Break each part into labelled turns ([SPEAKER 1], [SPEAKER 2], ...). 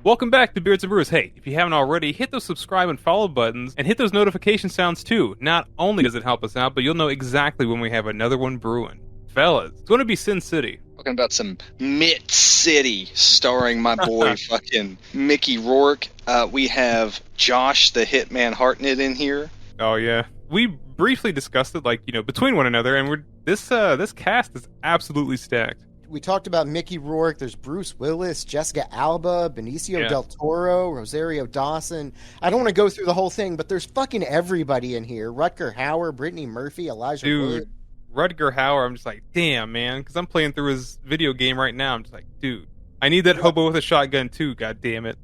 [SPEAKER 1] Welcome back to Beards and Brews. Hey, if you haven't already, hit those subscribe and follow buttons, and hit those notification sounds too. Not only does it help us out, but you'll know exactly when we have another one brewing. Fellas, it's going to be Sin City.
[SPEAKER 2] Talking about some Mitt City, starring my boy fucking Mickey Rourke. We have Josh the Hitman Hartnett in here.
[SPEAKER 1] Oh yeah, we briefly discussed it, between one another, and this cast is absolutely stacked.
[SPEAKER 3] We talked about Mickey Rourke. There's Bruce Willis, Jessica Alba, Benicio del Toro, Rosario Dawson. I don't want to go through the whole thing, but there's fucking everybody in here. Rutger Hauer, Brittany Murphy, Elijah Wood.
[SPEAKER 1] Rutger Hauer, I'm just like, damn, man, because I'm playing through his video game right now. I'm just like, dude, I need that hobo with a shotgun too, god damn it.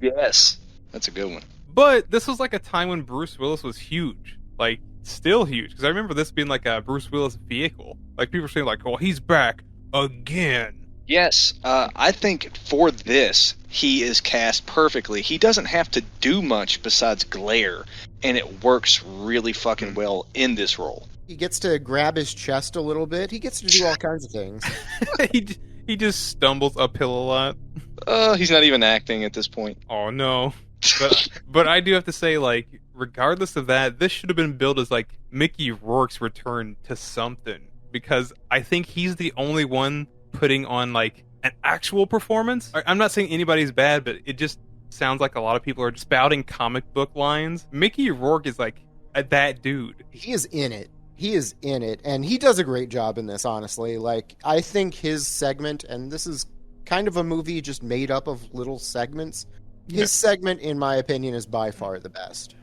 [SPEAKER 2] Yes. That's a good one.
[SPEAKER 1] But this was like a time when Bruce Willis was huge. Like, still huge. Because I remember this being like a Bruce Willis vehicle. Like, people were saying like, oh, he's back again.
[SPEAKER 2] Yes, I think for this, he is cast perfectly. He doesn't have to do much besides glare, and it works really fucking well in this role.
[SPEAKER 3] He gets to grab his chest a little bit. He gets to do all kinds of things.
[SPEAKER 1] he just stumbles uphill a lot.
[SPEAKER 2] He's not even acting at this point.
[SPEAKER 1] Oh, no. But I do have to say, like, regardless of that, this should have been billed as, like, Mickey Rourke's return to something. Because I think he's the only one putting on, like, an actual performance. I'm not saying anybody's bad, but it just sounds like a lot of people are just spouting comic book lines. Mickey Rourke is, like, that dude.
[SPEAKER 3] He is in it. He is in it, and he does a great job in this, honestly. Like, I think his segment, and this is kind of a movie just made up of little segments, his segment, in my opinion, is by far the best.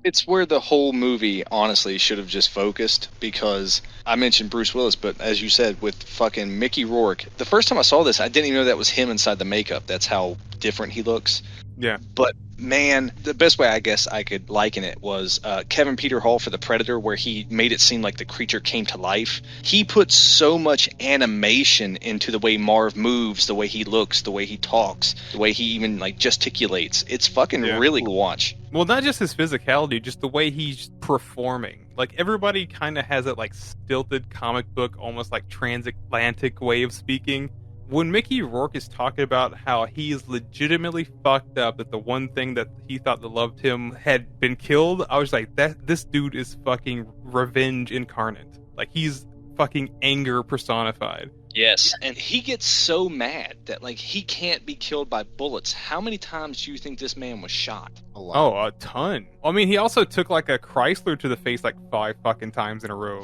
[SPEAKER 2] It's where the whole movie, honestly, should have just focused, because I mentioned Bruce Willis, but as you said, with fucking Mickey Rourke, the first time I saw this, I didn't even know that was him inside the makeup. That's how different he looks.
[SPEAKER 1] Yeah.
[SPEAKER 2] But, man, the best way I guess I could liken it was Kevin Peter Hall for The Predator, where he made it seem like the creature came to life. He put so much animation into the way Marv moves, the way he looks, the way he talks, the way he even, like, gesticulates. It's fucking really cool to watch.
[SPEAKER 1] Well, not just his physicality, just the way he's performing. Like, everybody kind of has that, like, stilted comic book, almost like transatlantic way of speaking. When Mickey Rourke is talking about how he is legitimately fucked up that the one thing that he thought that loved him had been killed, I was like, this dude is fucking revenge incarnate. Like, he's fucking anger personified.
[SPEAKER 2] Yes, and he gets so mad that, like, he can't be killed by bullets. How many times do you think this man was shot?
[SPEAKER 3] A lot.
[SPEAKER 1] Oh, a ton. I mean, he also took, like, a Chrysler to the face, like, 5 fucking times in a row.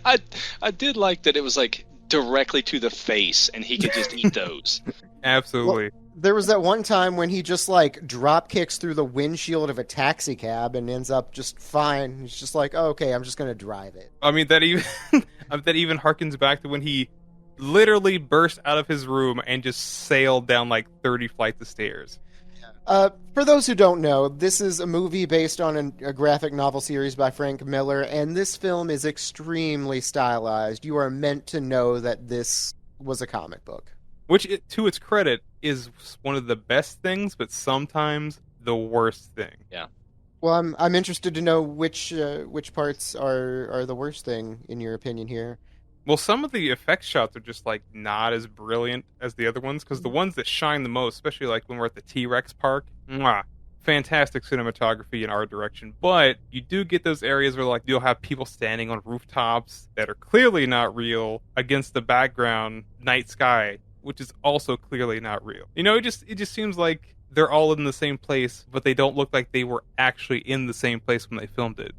[SPEAKER 2] I did like that it was, like, directly to the face, and he could just eat those.
[SPEAKER 1] Absolutely.
[SPEAKER 3] Well, there was that one time when he just, like, drop kicks through the windshield of a taxi cab and ends up just fine. He's just like, oh, okay, I'm just going to drive it.
[SPEAKER 1] I mean, that even harkens back to when he literally burst out of his room and just sailed down, like, 30 flights of stairs.
[SPEAKER 3] For those who don't know, this is a movie based on a graphic novel series by Frank Miller, and this film is extremely stylized. You are meant to know that this was a comic book.
[SPEAKER 1] Which, to its credit, is one of the best things, but sometimes the worst thing.
[SPEAKER 2] Yeah.
[SPEAKER 3] Well, I'm interested to know which parts are the worst thing, in your opinion, here.
[SPEAKER 1] Well, some of the effect shots are just, like, not as brilliant as the other ones, because the ones that shine the most, especially, like, when we're at the T-Rex park, fantastic cinematography and art direction, but you do get those areas where, like, you'll have people standing on rooftops that are clearly not real against the background night sky, which is also clearly not real. You know, it just seems like they're all in the same place, but they don't look like they were actually in the same place when they filmed it.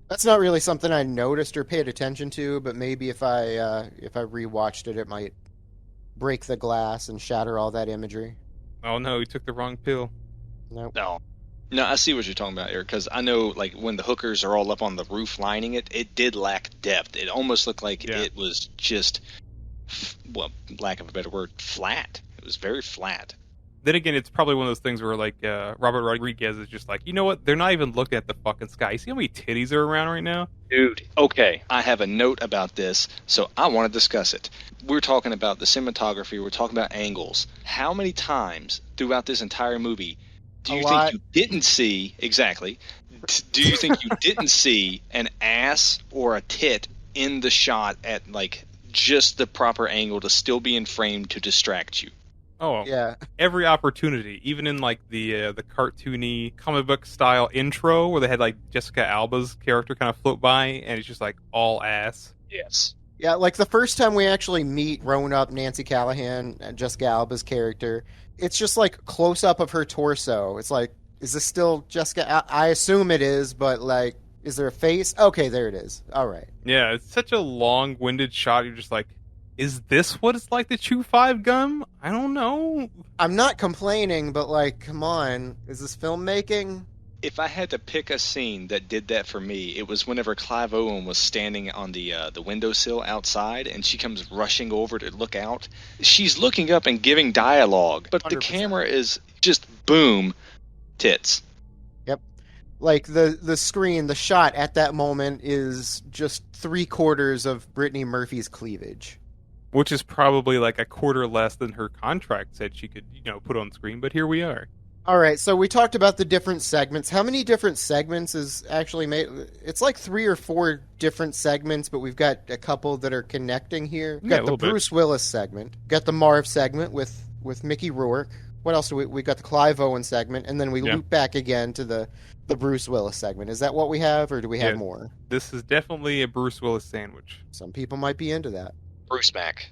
[SPEAKER 3] That's not really something I noticed or paid attention to, but maybe if I rewatched it, it might break the glass and shatter all that imagery.
[SPEAKER 1] Oh no, you took the wrong pill.
[SPEAKER 3] Nope.
[SPEAKER 2] No, I see what you're talking about, Eric, because I know, like, when the hookers are all up on the roof lining it, it did lack depth. It almost looked like it was just, well, lack of a better word, flat. It was very flat.
[SPEAKER 1] Then again, it's probably one of those things where, like, Robert Rodriguez is just like, you know what? They're not even looking at the fucking sky. You see how many titties are around right now?
[SPEAKER 2] Dude, okay, I have a note about this, so I want to discuss it. We're talking about the cinematography. We're talking about angles. How many times throughout this entire movie do you think you didn't see, exactly, do you think you didn't see an ass or a tit in the shot at, like, just the proper angle to still be in frame to distract you?
[SPEAKER 1] Oh,
[SPEAKER 3] Yeah.
[SPEAKER 1] every opportunity, even in like the cartoony comic book style intro where they had like Jessica Alba's character kind of float by, and it's just like all ass.
[SPEAKER 2] Yes.
[SPEAKER 3] Yeah, like the first time we actually meet grown-up Nancy Callahan and Jessica Alba's character, it's just like close up of her torso. It's like, is this still Jessica? I assume it is, but like, is there a face? Okay, there it is. All right.
[SPEAKER 1] Yeah, it's such a long-winded shot. You're just like, is this what it's like to chew five gum? I don't know.
[SPEAKER 3] I'm not complaining, but like, come on, is this filmmaking?
[SPEAKER 2] If I had to pick a scene that did that for me, it was whenever Clive Owen was standing on the windowsill outside, and she comes rushing over to look out. She's looking up and giving dialogue, but the
[SPEAKER 3] 100%.
[SPEAKER 2] camera is just boom, tits.
[SPEAKER 3] Yep. Like the screen, the shot at that moment is just 3/4 of Brittany Murphy's cleavage.
[SPEAKER 1] Which is probably like a quarter less than her contract said she could, put on screen. But here we are.
[SPEAKER 3] All right, so we talked about the different segments. How many different segments is actually made? It's like 3 or 4 different segments, but we've got a couple that are connecting here. We've got the Bruce Willis segment, got the Marv segment with Mickey Rourke. What else do we got? The Clive Owen segment, and then we loop back again to the Bruce Willis segment. Is that what we have, or do we have more?
[SPEAKER 1] This is definitely a Bruce Willis sandwich.
[SPEAKER 3] Some people might be into that.
[SPEAKER 2] Bruce Mac.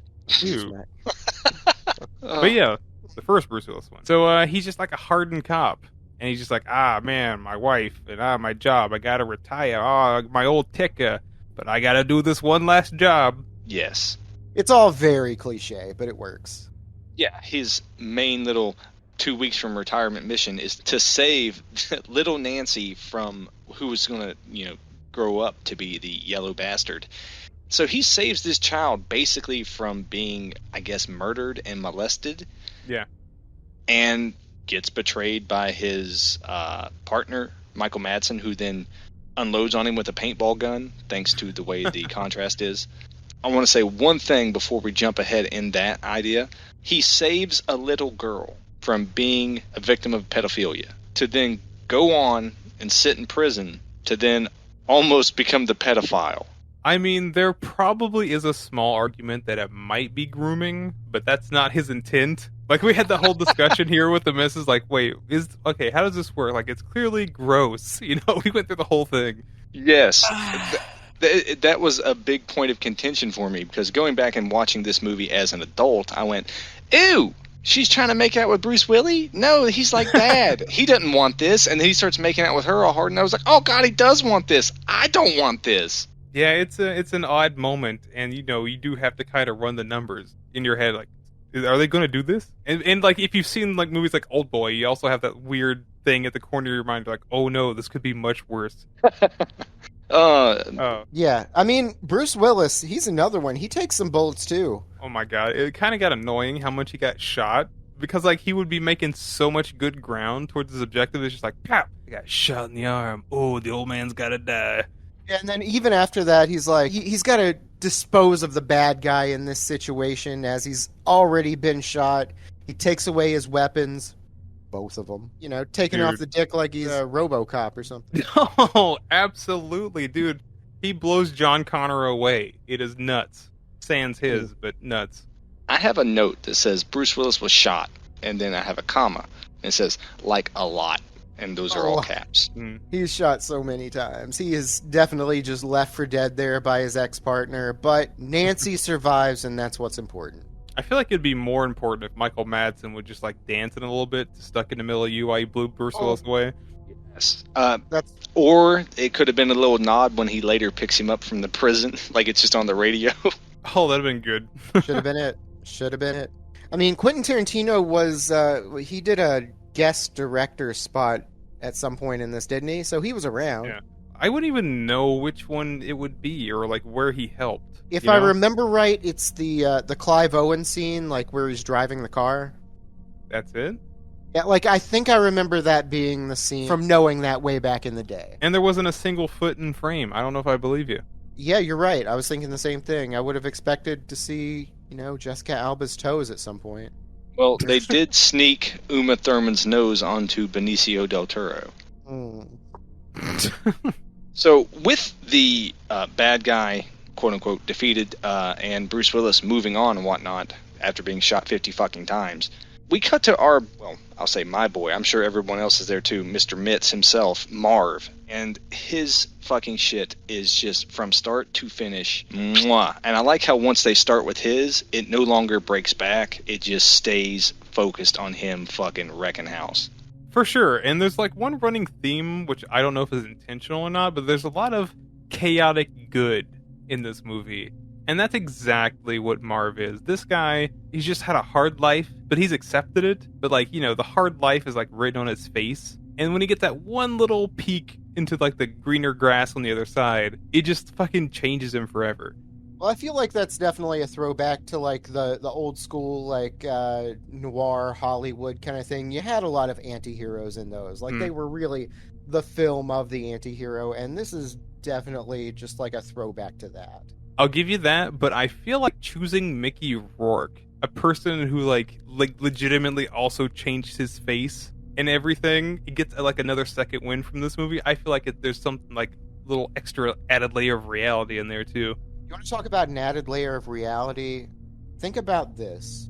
[SPEAKER 1] But yeah, the first Bruce Willis one. So he's just like a hardened cop. And he's just like, man, my wife and my job. I gotta retire. My old ticker. But I gotta do this one last job.
[SPEAKER 2] Yes.
[SPEAKER 3] It's all very cliche, but it works.
[SPEAKER 2] Yeah, his main little 2 weeks from retirement mission is to save little Nancy from who was going to, grow up to be the yellow bastard. So he saves this child basically from being, I guess, murdered and molested.
[SPEAKER 1] Yeah.
[SPEAKER 2] And gets betrayed by his partner, Michael Madsen, who then unloads on him with a paintball gun, thanks to the way the contrast is. I want to say one thing before we jump ahead in that idea. He saves a little girl from being a victim of pedophilia to then go on and sit in prison to then almost become the pedophile.
[SPEAKER 1] I mean, there probably is a small argument that it might be grooming, but that's not his intent. Like, we had the whole discussion here with the missus, like, wait, how does this work? Like, it's clearly gross. We went through the whole thing.
[SPEAKER 2] Yes. That was a big point of contention for me, because going back and watching this movie as an adult, I went, ew, she's trying to make out with Bruce Willis? No, he's like bad. He doesn't want this. And then he starts making out with her all hard, and I was like, oh, God, he does want this. I don't want this.
[SPEAKER 1] Yeah, it's an odd moment, and you do have to kind of run the numbers in your head, like, are they going to do this? And like, if you've seen like movies like Old Boy, you also have that weird thing at the corner of your mind, like, oh no, this could be much worse.
[SPEAKER 3] Yeah, I mean, Bruce Willis, he's another one. He takes some bullets too.
[SPEAKER 1] Oh my god, it kind of got annoying how much he got shot, because like he would be making so much good ground towards his objective. It's just like, pap, I got shot in the arm. Oh, the old man's gotta die.
[SPEAKER 3] And then even after that, he's like, he's got to dispose of the bad guy in this situation, as he's already been shot. He takes away his weapons, both of them, taking off the dick like he's a RoboCop or something.
[SPEAKER 1] Oh, absolutely, dude. He blows John Connor away. It is nuts. Sans his, but nuts.
[SPEAKER 2] I have a note that says Bruce Willis was shot, and then I have a comma, and it says, like a lot. And those are all caps.
[SPEAKER 3] He's shot so many times. He is definitely just left for dead there by his ex-partner, but Nancy survives, and that's what's important.
[SPEAKER 1] I feel like it'd be more important if Michael Madsen would just like dance in a little bit, stuck in the middle of you while you blew Bruce Willis away.
[SPEAKER 2] Yes. Or it could have been a little nod when he later picks him up from the prison, like it's just on the radio.
[SPEAKER 1] Oh, that'd have been good.
[SPEAKER 3] Should have been it. I mean, Quentin Tarantino he did a guest director spot at some point in this, didn't he? So he was around.
[SPEAKER 1] Yeah. I wouldn't even know which one it would be, or like where he helped.
[SPEAKER 3] If I remember right, it's the Clive Owen scene, like where he's driving the car.
[SPEAKER 1] That's it?
[SPEAKER 3] Yeah, like I think I remember that being the scene from knowing that way back in the day.
[SPEAKER 1] And there wasn't a single foot in frame. I don't know if I believe you.
[SPEAKER 3] Yeah, you're right. I was thinking the same thing. I would have expected to see, Jessica Alba's toes at some point.
[SPEAKER 2] Well, they did sneak Uma Thurman's nose onto Benicio del Toro. So, with the bad guy, quote-unquote, defeated, and Bruce Willis moving on and whatnot after being shot 50 fucking times, we cut to our, well, I'll say my boy. I'm sure everyone else is there too. Mr. Mitz himself, Marv. And his fucking shit is just from start to finish. Mwah. And I like how once they start with his, it no longer breaks back. It just stays focused on him fucking wrecking house.
[SPEAKER 1] For sure. And there's like one running theme, which I don't know if is intentional or not, but there's a lot of chaotic good in this movie. And that's exactly what Marv is. This guy, he's just had a hard life, but he's accepted it. But like, the hard life is like written on his face. And when he gets that one little peek into like the greener grass on the other side, it just fucking changes him forever.
[SPEAKER 3] Well, I feel like that's definitely a throwback to like the old school like noir Hollywood kind of thing. You had a lot of anti-heroes in those. Like they were really the film of the anti-hero, and this is definitely just like a throwback to that.
[SPEAKER 1] I'll give you that, but I feel like choosing Mickey Rourke, a person who like legitimately also changed his face and everything, it gets like another second win from this movie. I feel like there's something like a little extra added layer of reality in there too.
[SPEAKER 3] You want to talk about an added layer of reality? Think about this.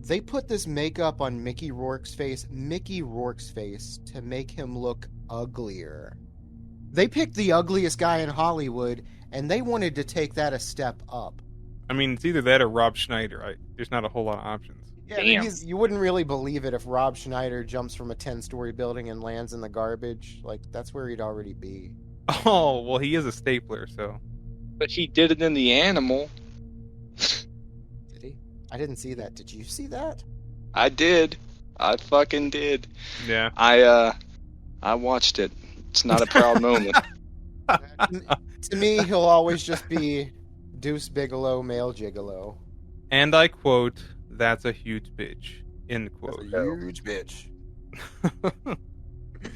[SPEAKER 3] They put this makeup on Mickey Rourke's face, to make him look uglier. They picked the ugliest guy in Hollywood, and they wanted to take that a step up.
[SPEAKER 1] I mean, it's either that or Rob Schneider. There's not a whole lot of options.
[SPEAKER 3] Yeah, I mean, you wouldn't really believe it if Rob Schneider jumps from a 10-story building and lands in the garbage. Like, that's where he'd already be.
[SPEAKER 1] Oh, well, he is a stapler, so...
[SPEAKER 2] But he did it in The Animal.
[SPEAKER 3] Did he? I didn't see that. Did you see that?
[SPEAKER 2] I did. I fucking did.
[SPEAKER 1] Yeah.
[SPEAKER 2] I watched it. It's not a proud moment.
[SPEAKER 3] To me, he'll always just be Deuce Bigalow, male gigolo.
[SPEAKER 1] And I quote, "That's a huge bitch." End quote.
[SPEAKER 3] That's a huge bitch.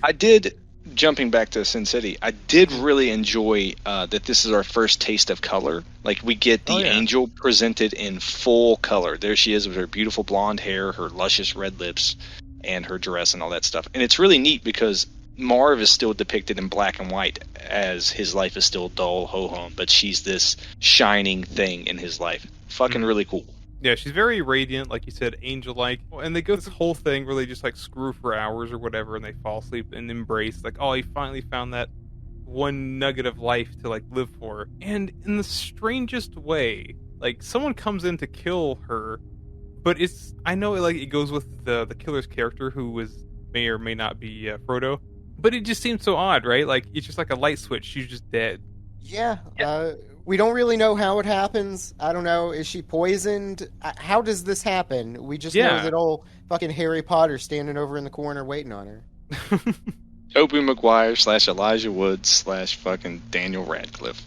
[SPEAKER 2] I did, jumping back to Sin City, I did really enjoy that this is our first taste of color. Like, we get the angel presented in full color. There she is with her beautiful blonde hair, her luscious red lips, and her dress and all that stuff. And it's really neat because Marv is still depicted in black and white as his life is still dull, ho-hum, but she's this shining thing in his life. Fucking really cool.
[SPEAKER 1] Yeah, she's very radiant, like you said, angel-like. And they go this whole thing where they just like screw for hours or whatever, and they fall asleep and embrace, like, oh, he finally found that one nugget of life to like live for. And in the strangest way, like someone comes in to kill her, but I know like it goes with the killer's character, who may or may not be Frodo. But it just seems so odd, right? Like, it's just like a light switch. She's just dead.
[SPEAKER 3] Yeah. We don't really know how it happens. I don't know. Is she poisoned? How does this happen? We just know that old fucking Harry Potter standing over in the corner waiting on her.
[SPEAKER 2] Tobey Maguire / Elijah Woods / fucking Daniel Radcliffe.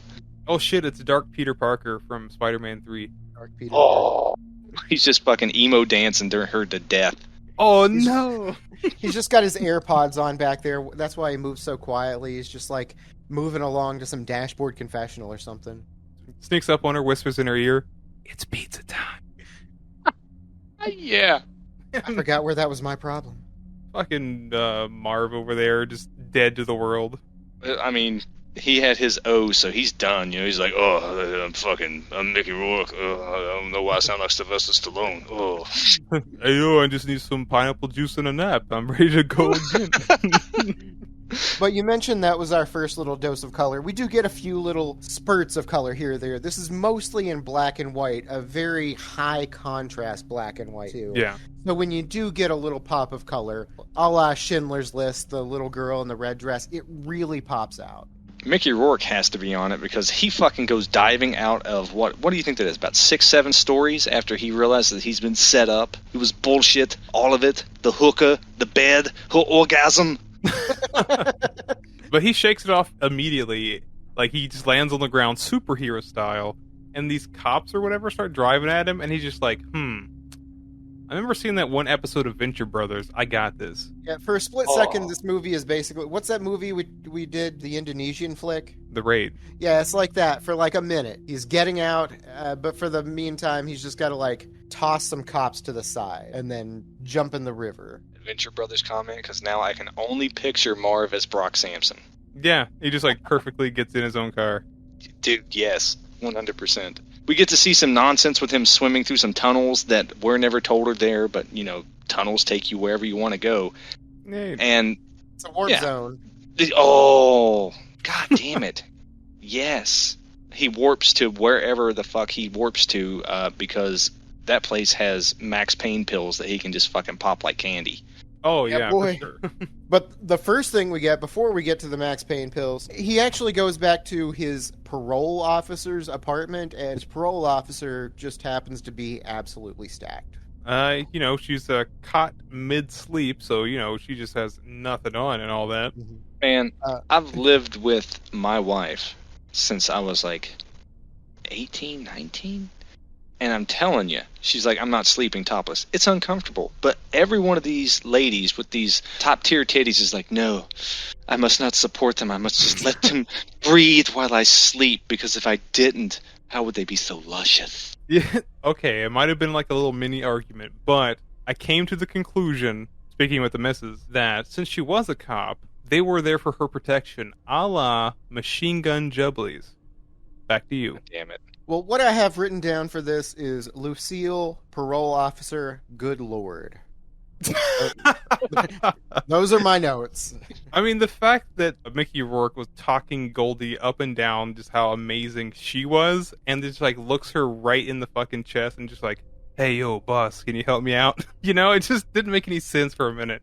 [SPEAKER 1] Oh shit, it's Dark Peter Parker from Spider-Man 3.
[SPEAKER 3] Dark Peter
[SPEAKER 2] Parker. He's just fucking emo dancing during her to death.
[SPEAKER 1] Oh no!
[SPEAKER 3] He's just got his AirPods on back there. That's why he moves so quietly. He's just like moving along to some dashboard confessional or something.
[SPEAKER 1] Sneaks up on her, whispers in her ear, "It's pizza time."
[SPEAKER 2] Yeah.
[SPEAKER 3] I forgot where that was my problem.
[SPEAKER 1] Fucking Marv over there, just dead to the world.
[SPEAKER 2] I mean, he had his O, so he's done. He's like, oh, I'm Mickey Rourke. I don't know why I sound like Sylvester Stallone. Oh.
[SPEAKER 1] Hey, I just need some pineapple juice and a nap. I'm ready to go again.
[SPEAKER 3] But you mentioned that was our first little dose of color. We do get a few little spurts of color here or there. This is mostly in black and white, a very high contrast black and white, too.
[SPEAKER 1] Yeah.
[SPEAKER 3] So when you do get a little pop of color, a la Schindler's List, the little girl in the red dress, it really pops out.
[SPEAKER 2] Mickey Rourke has to be on it because he fucking goes diving out of what do you think that is? About 6-7 stories after he realizes that he's been set up. It was bullshit. All of it. The hookah, the bed, her orgasm.
[SPEAKER 1] But he shakes it off immediately. Like, he just lands on the ground superhero style, and these cops or whatever start driving at him, and he's just like, I remember seeing that one episode of Venture Brothers. I got this.
[SPEAKER 3] Yeah, for a split second, this movie is basically... What's that movie we did, the Indonesian flick?
[SPEAKER 1] The Raid.
[SPEAKER 3] Yeah, it's like that for like a minute. He's getting out, but for the meantime, he's just got to like toss some cops to the side and then jump in the river.
[SPEAKER 2] Venture Brothers comment, because now I can only picture Marv as Brock Sampson.
[SPEAKER 1] Yeah, he just like perfectly gets in his own car.
[SPEAKER 2] Dude, yes, 100%. We get to see some nonsense with him swimming through some tunnels that were never told are there, but, tunnels take you wherever you want to go.
[SPEAKER 1] Hey.
[SPEAKER 2] And
[SPEAKER 3] it's a warp zone.
[SPEAKER 2] Oh, god damn it. Yes. He warps to wherever the fuck he warps to because that place has max pain pills that he can just fucking pop like candy.
[SPEAKER 1] Oh, yeah,
[SPEAKER 3] boy.
[SPEAKER 1] for sure.
[SPEAKER 3] But the first thing we get, before we get to the max pain pills, he actually goes back to his parole officer's apartment, and his parole officer just happens to be absolutely stacked.
[SPEAKER 1] She's caught mid-sleep, so, she just has nothing on and all that.
[SPEAKER 2] Man, I've lived with my wife since I was like 18, 19. And I'm telling you, she's like, I'm not sleeping topless. It's uncomfortable. But every one of these ladies with these top-tier titties is like, no, I must not support them. I must just let them breathe while I sleep, because if I didn't, how would they be so luscious?
[SPEAKER 1] Yeah, okay, it might have been like a little mini argument, but I came to the conclusion, speaking with the missus, that since she was a cop, they were there for her protection, a la Machine Gun Jubblies. Back to you.
[SPEAKER 2] God damn it.
[SPEAKER 3] Well, what I have written down for this is Lucille, parole officer, good lord. Those are my notes.
[SPEAKER 1] I mean, the fact that Mickey Rourke was talking Goldie up and down just how amazing she was, and just like looks her right in the fucking chest and just like, hey, yo, boss, can you help me out? It just didn't make any sense for a minute.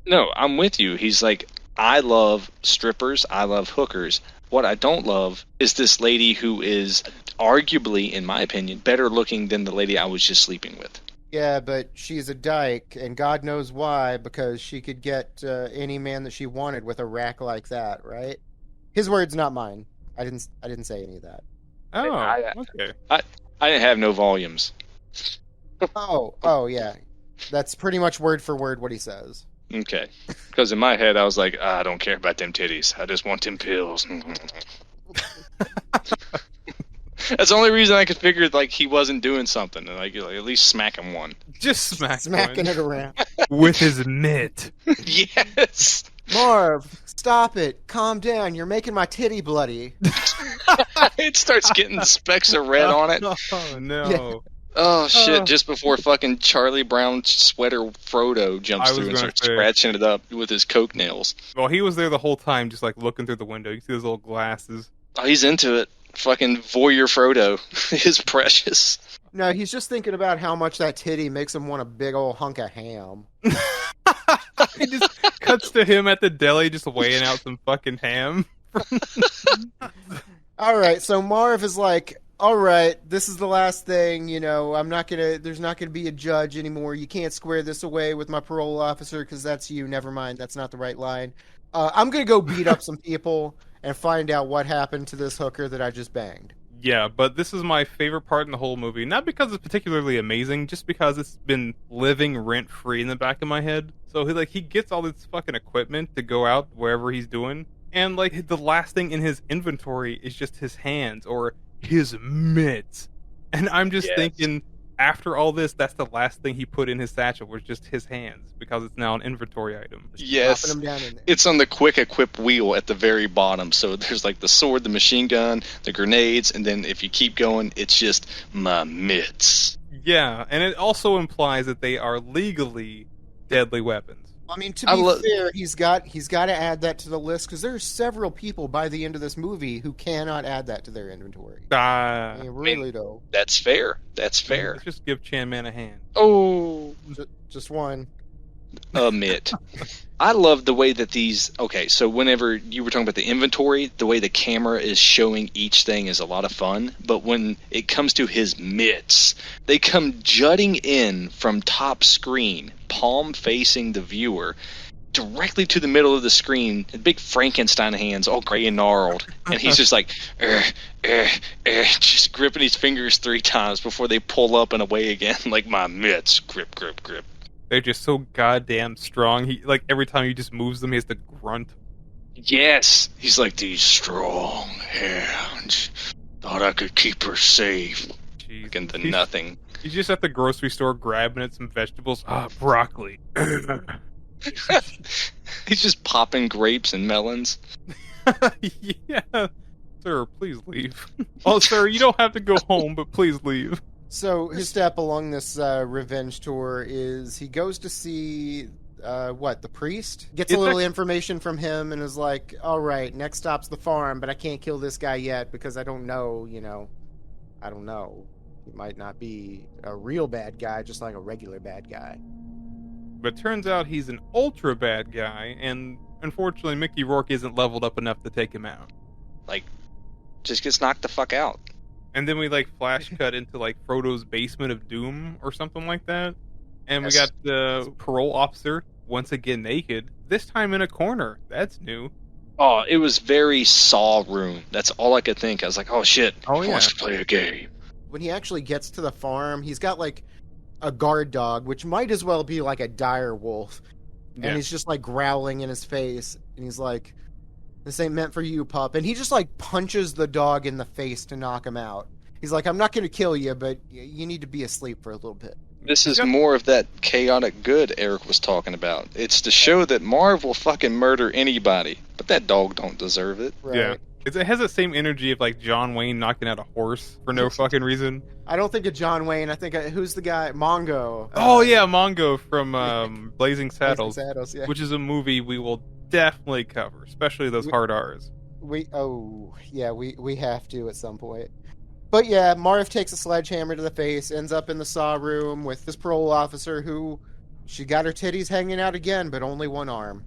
[SPEAKER 2] No, I'm with you. He's like, I love strippers, I love hookers. What I don't love is this lady who is arguably, in my opinion, better looking than the lady I was just sleeping with.
[SPEAKER 3] Yeah, but she's a dyke, and God knows why, because she could get any man that she wanted with a rack like that, right? His words, not mine. I didn't say any of that.
[SPEAKER 1] Oh, okay.
[SPEAKER 2] I didn't have no volumes.
[SPEAKER 3] Oh, yeah. That's pretty much word for word what he says.
[SPEAKER 2] Okay. Because in my head, I was like, I don't care about them titties. I just want them pills. That's the only reason I could figure like he wasn't doing something, and like at least smack him one.
[SPEAKER 1] Just
[SPEAKER 3] smacking it around
[SPEAKER 1] with his mitt.
[SPEAKER 2] Yes.
[SPEAKER 3] Marv, stop it! Calm down. You're making my titty bloody.
[SPEAKER 2] It starts getting specks of red on it.
[SPEAKER 1] Oh no.
[SPEAKER 3] Yeah.
[SPEAKER 2] Oh shit! Just before fucking Charlie Brown sweater Frodo jumps through and starts scratching it up with his coke nails.
[SPEAKER 1] Well, he was there the whole time, just like looking through the window. You see those little glasses.
[SPEAKER 2] Oh, he's into it. Fucking voyeur Frodo is precious.
[SPEAKER 3] No, he's just thinking about how much that titty makes him want a big old hunk of ham.
[SPEAKER 1] It just cuts to him at the deli just weighing out some fucking ham.
[SPEAKER 3] Alright, so Marv is like, alright, this is the last thing, there's not gonna be a judge anymore. You can't square this away with my parole officer, because that's you. Never mind, that's not the right line. I'm gonna go beat up some people and find out what happened to this hooker that I just banged.
[SPEAKER 1] Yeah, but this is my favorite part in the whole movie. Not because it's particularly amazing, just because it's been living rent-free in the back of my head. So he gets all this fucking equipment to go out wherever he's doing, and like the last thing in his inventory is just his hands or his mitts. And I'm just thinking, after all this, that's the last thing he put in his satchel was just his hands, because it's now an inventory item.
[SPEAKER 2] Yes,
[SPEAKER 3] Dropping them down in there.
[SPEAKER 2] It's on the quick equip wheel at the very bottom. So there's like the sword, the machine gun, the grenades, and then if you keep going, it's just my mitts.
[SPEAKER 1] Yeah, and it also implies that they are legally deadly weapons.
[SPEAKER 3] I mean, to be fair, he's got to add that to the list, because there are several people by the end of this movie who cannot add that to their inventory. Really, though.
[SPEAKER 2] That's fair. That's fair.
[SPEAKER 1] Let's just give Chan Man a hand.
[SPEAKER 2] Oh.
[SPEAKER 3] Just one.
[SPEAKER 2] A mitt. I love the way that these... Okay, so whenever you were talking about the inventory, the way the camera is showing each thing is a lot of fun. But when it comes to his mitts, they come jutting in from top screen, palm facing the viewer, directly to the middle of the screen, big Frankenstein hands, all gray and gnarled. And he's just like, just gripping his fingers 3 times before they pull up and away again, like my mitts. Grip, grip, grip.
[SPEAKER 1] They're just so goddamn strong. He every time he just moves them, he has to grunt.
[SPEAKER 2] Yes, he's like, these strong hands. Thought I could keep her safe.
[SPEAKER 1] Jeez.
[SPEAKER 2] And the nothing.
[SPEAKER 1] He's just at the grocery store grabbing at some vegetables. Broccoli.
[SPEAKER 2] He's just popping grapes and melons.
[SPEAKER 1] Yeah. Sir, please leave. Oh, sir, you don't have to go home, but please leave.
[SPEAKER 3] So his step along this revenge tour is he goes to see the priest? Gets a little information from him and is like, all right, next stop's the farm, but I can't kill this guy yet because I don't know, I don't know. He might not be a real bad guy, just like a regular bad guy.
[SPEAKER 1] But turns out he's an ultra bad guy, and unfortunately Mickey Rourke isn't leveled up enough to take him out.
[SPEAKER 2] Like, just gets knocked the fuck out.
[SPEAKER 1] And then we flash cut into Frodo's basement of doom or something like that. And we got the parole officer once again naked, this time in a corner. That's new.
[SPEAKER 2] Oh, it was very Saw room. That's all I could think. I was like, oh shit, he wants to play a game.
[SPEAKER 3] When he actually gets to the farm, he's got a guard dog, which might as well be a dire wolf. And he's just growling in his face. And he's like, this ain't meant for you, pup. And he just punches the dog in the face to knock him out. He's like, I'm not going to kill you, but you need to be asleep for a little bit.
[SPEAKER 2] This is more of that chaotic good Eric was talking about. It's to show that Marv will fucking murder anybody, but that dog don't deserve it.
[SPEAKER 3] Right.
[SPEAKER 1] Yeah. It has the same energy of John Wayne knocking out a horse for no fucking reason.
[SPEAKER 3] I don't think of John Wayne. I think who's the guy? Mongo.
[SPEAKER 1] Oh yeah, Mongo from Blazing Saddles,
[SPEAKER 3] yeah.
[SPEAKER 1] which is a movie we will definitely cover, especially those hard R's.
[SPEAKER 3] We have to at some point. But yeah, Marv takes a sledgehammer to the face, ends up in the Saw room with this parole officer who, she got her titties hanging out again, but only one arm.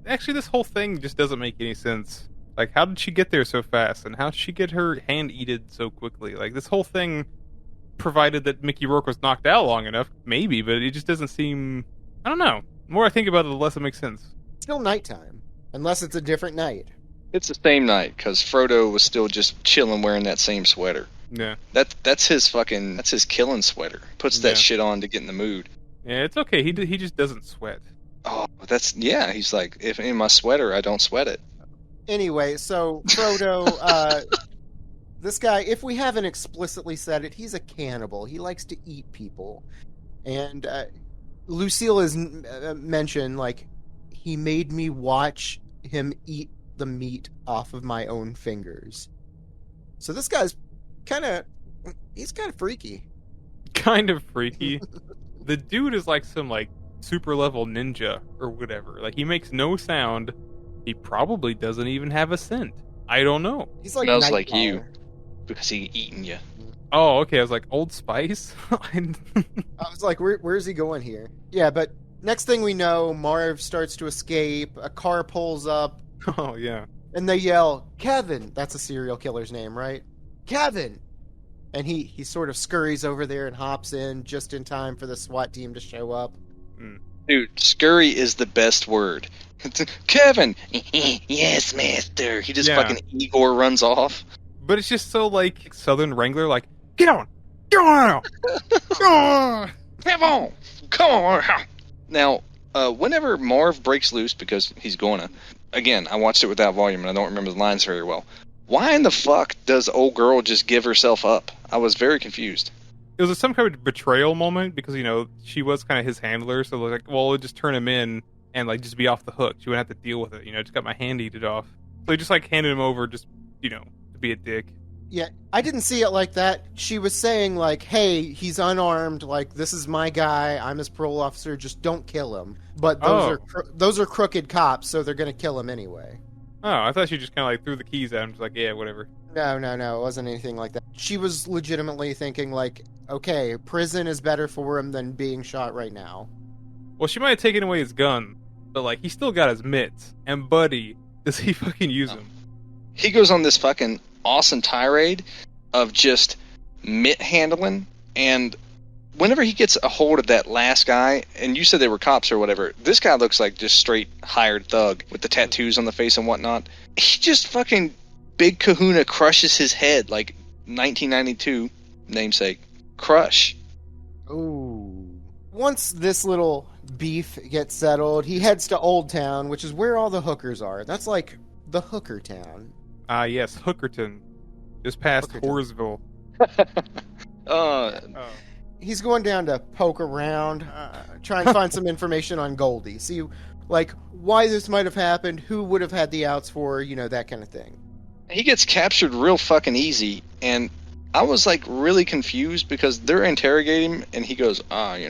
[SPEAKER 1] Actually, this whole thing just doesn't make any sense. How did she get there so fast, and how did she get her hand eated so quickly? This whole thing, provided that Mickey Rourke was knocked out long enough, maybe, but it just doesn't seem... I don't know. The more I think about it, the less it makes sense.
[SPEAKER 3] It's still nighttime, unless it's a different night.
[SPEAKER 2] It's the same night, because Frodo was still just chilling wearing that same sweater.
[SPEAKER 1] Yeah.
[SPEAKER 2] That's his killing sweater. Puts that shit on to get in the mood.
[SPEAKER 1] Yeah, it's okay. He just doesn't sweat.
[SPEAKER 2] Oh, he's like, if in my sweater, I don't sweat it.
[SPEAKER 3] Anyway, so Frodo, this guy, if we haven't explicitly said it, he's a cannibal. He likes to eat people. And Lucille has mentioned, he made me watch him eat the meat off of my own fingers. So this guy's he's kind of freaky.
[SPEAKER 1] Kind of freaky. The dude is some super level ninja or whatever. He makes no sound. He probably doesn't even have a scent. I don't know.
[SPEAKER 3] He's
[SPEAKER 2] smells like you because he eating you.
[SPEAKER 1] Oh, okay. I was like, Old Spice?
[SPEAKER 3] I was like, where's he going here? Yeah, but next thing we know, Marv starts to escape. A car pulls up.
[SPEAKER 1] Oh, yeah.
[SPEAKER 3] And they yell, Kevin! That's a serial killer's name, right? Kevin! And he sort of scurries over there and hops in just in time for the SWAT team to show up.
[SPEAKER 2] Dude, scurry is the best word. Kevin! Yes, master. He just fucking Igor runs off.
[SPEAKER 1] But it's just so Southern Wrangler, get on! Get on! Get on!
[SPEAKER 2] Come on! Come on! Now, whenever Marv breaks loose, because he's gonna... Again, I watched it without volume and I don't remember the lines very well. Why in the fuck does old girl just give herself up? I was very confused.
[SPEAKER 1] It was some kind of betrayal moment because, she was kind of his handler. So, we'll just turn him in and, just be off the hook. She wouldn't have to deal with it. Just got my hand eaten off. So he just, handed him over just, to be a dick.
[SPEAKER 3] Yeah, I didn't see it like that. She was saying, hey, he's unarmed. This is my guy. I'm his parole officer. Just don't kill him. But those are crooked cops, so they're going to kill him anyway.
[SPEAKER 1] Oh, I thought she just kind of threw the keys at him. Just yeah, whatever.
[SPEAKER 3] No. It wasn't anything like that. She was legitimately thinking okay, prison is better for him than being shot right now.
[SPEAKER 1] Well, she might have taken away his gun, but he still got his mitts. And buddy, does he fucking use them?
[SPEAKER 2] He goes on this fucking awesome tirade of just mitt handling, and whenever he gets a hold of that last guy, and you said they were cops or whatever, this guy looks like just straight hired thug with the tattoos on the face and whatnot. He just fucking Big Kahuna crushes his head like 1992 namesake. Crush.
[SPEAKER 3] Ooh. Once this little beef gets settled, he heads to Old Town, which is where all the hookers are. That's the hooker town.
[SPEAKER 1] Yes, Hookerton. Just past Horsville.
[SPEAKER 3] He's going down to poke around, try and find some information on Goldie. See, why this might have happened, who would have had the outs for, that kind of thing.
[SPEAKER 2] He gets captured real fucking easy, and I was like really confused because they're interrogating him, and he goes, I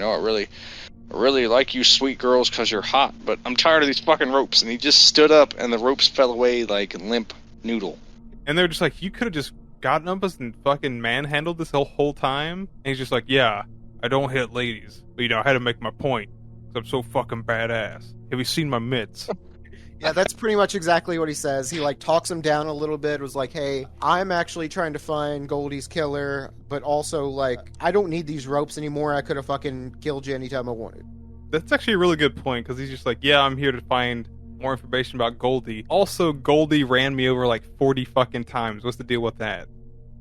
[SPEAKER 2] really like you sweet girls because you're hot, but I'm tired of these fucking ropes. And he just stood up, and the ropes fell away like limp noodle.
[SPEAKER 1] And they're just like, you could have just gotten up us and fucking manhandled this whole time. And he's just like, yeah, I don't hit ladies, but I had to make my point because I'm so fucking badass. Have you seen my mitts?
[SPEAKER 3] Yeah, that's pretty much exactly what he says. He like talks him down a little bit, was like, hey, I'm actually trying to find Goldie's killer, but also like, I don't need these ropes anymore. I could have fucking killed you anytime I wanted.
[SPEAKER 1] That's actually a really good point, because he's just like, yeah, I'm here to find more information about Goldie. Also, Goldie ran me over like 40 fucking times. What's the deal with that?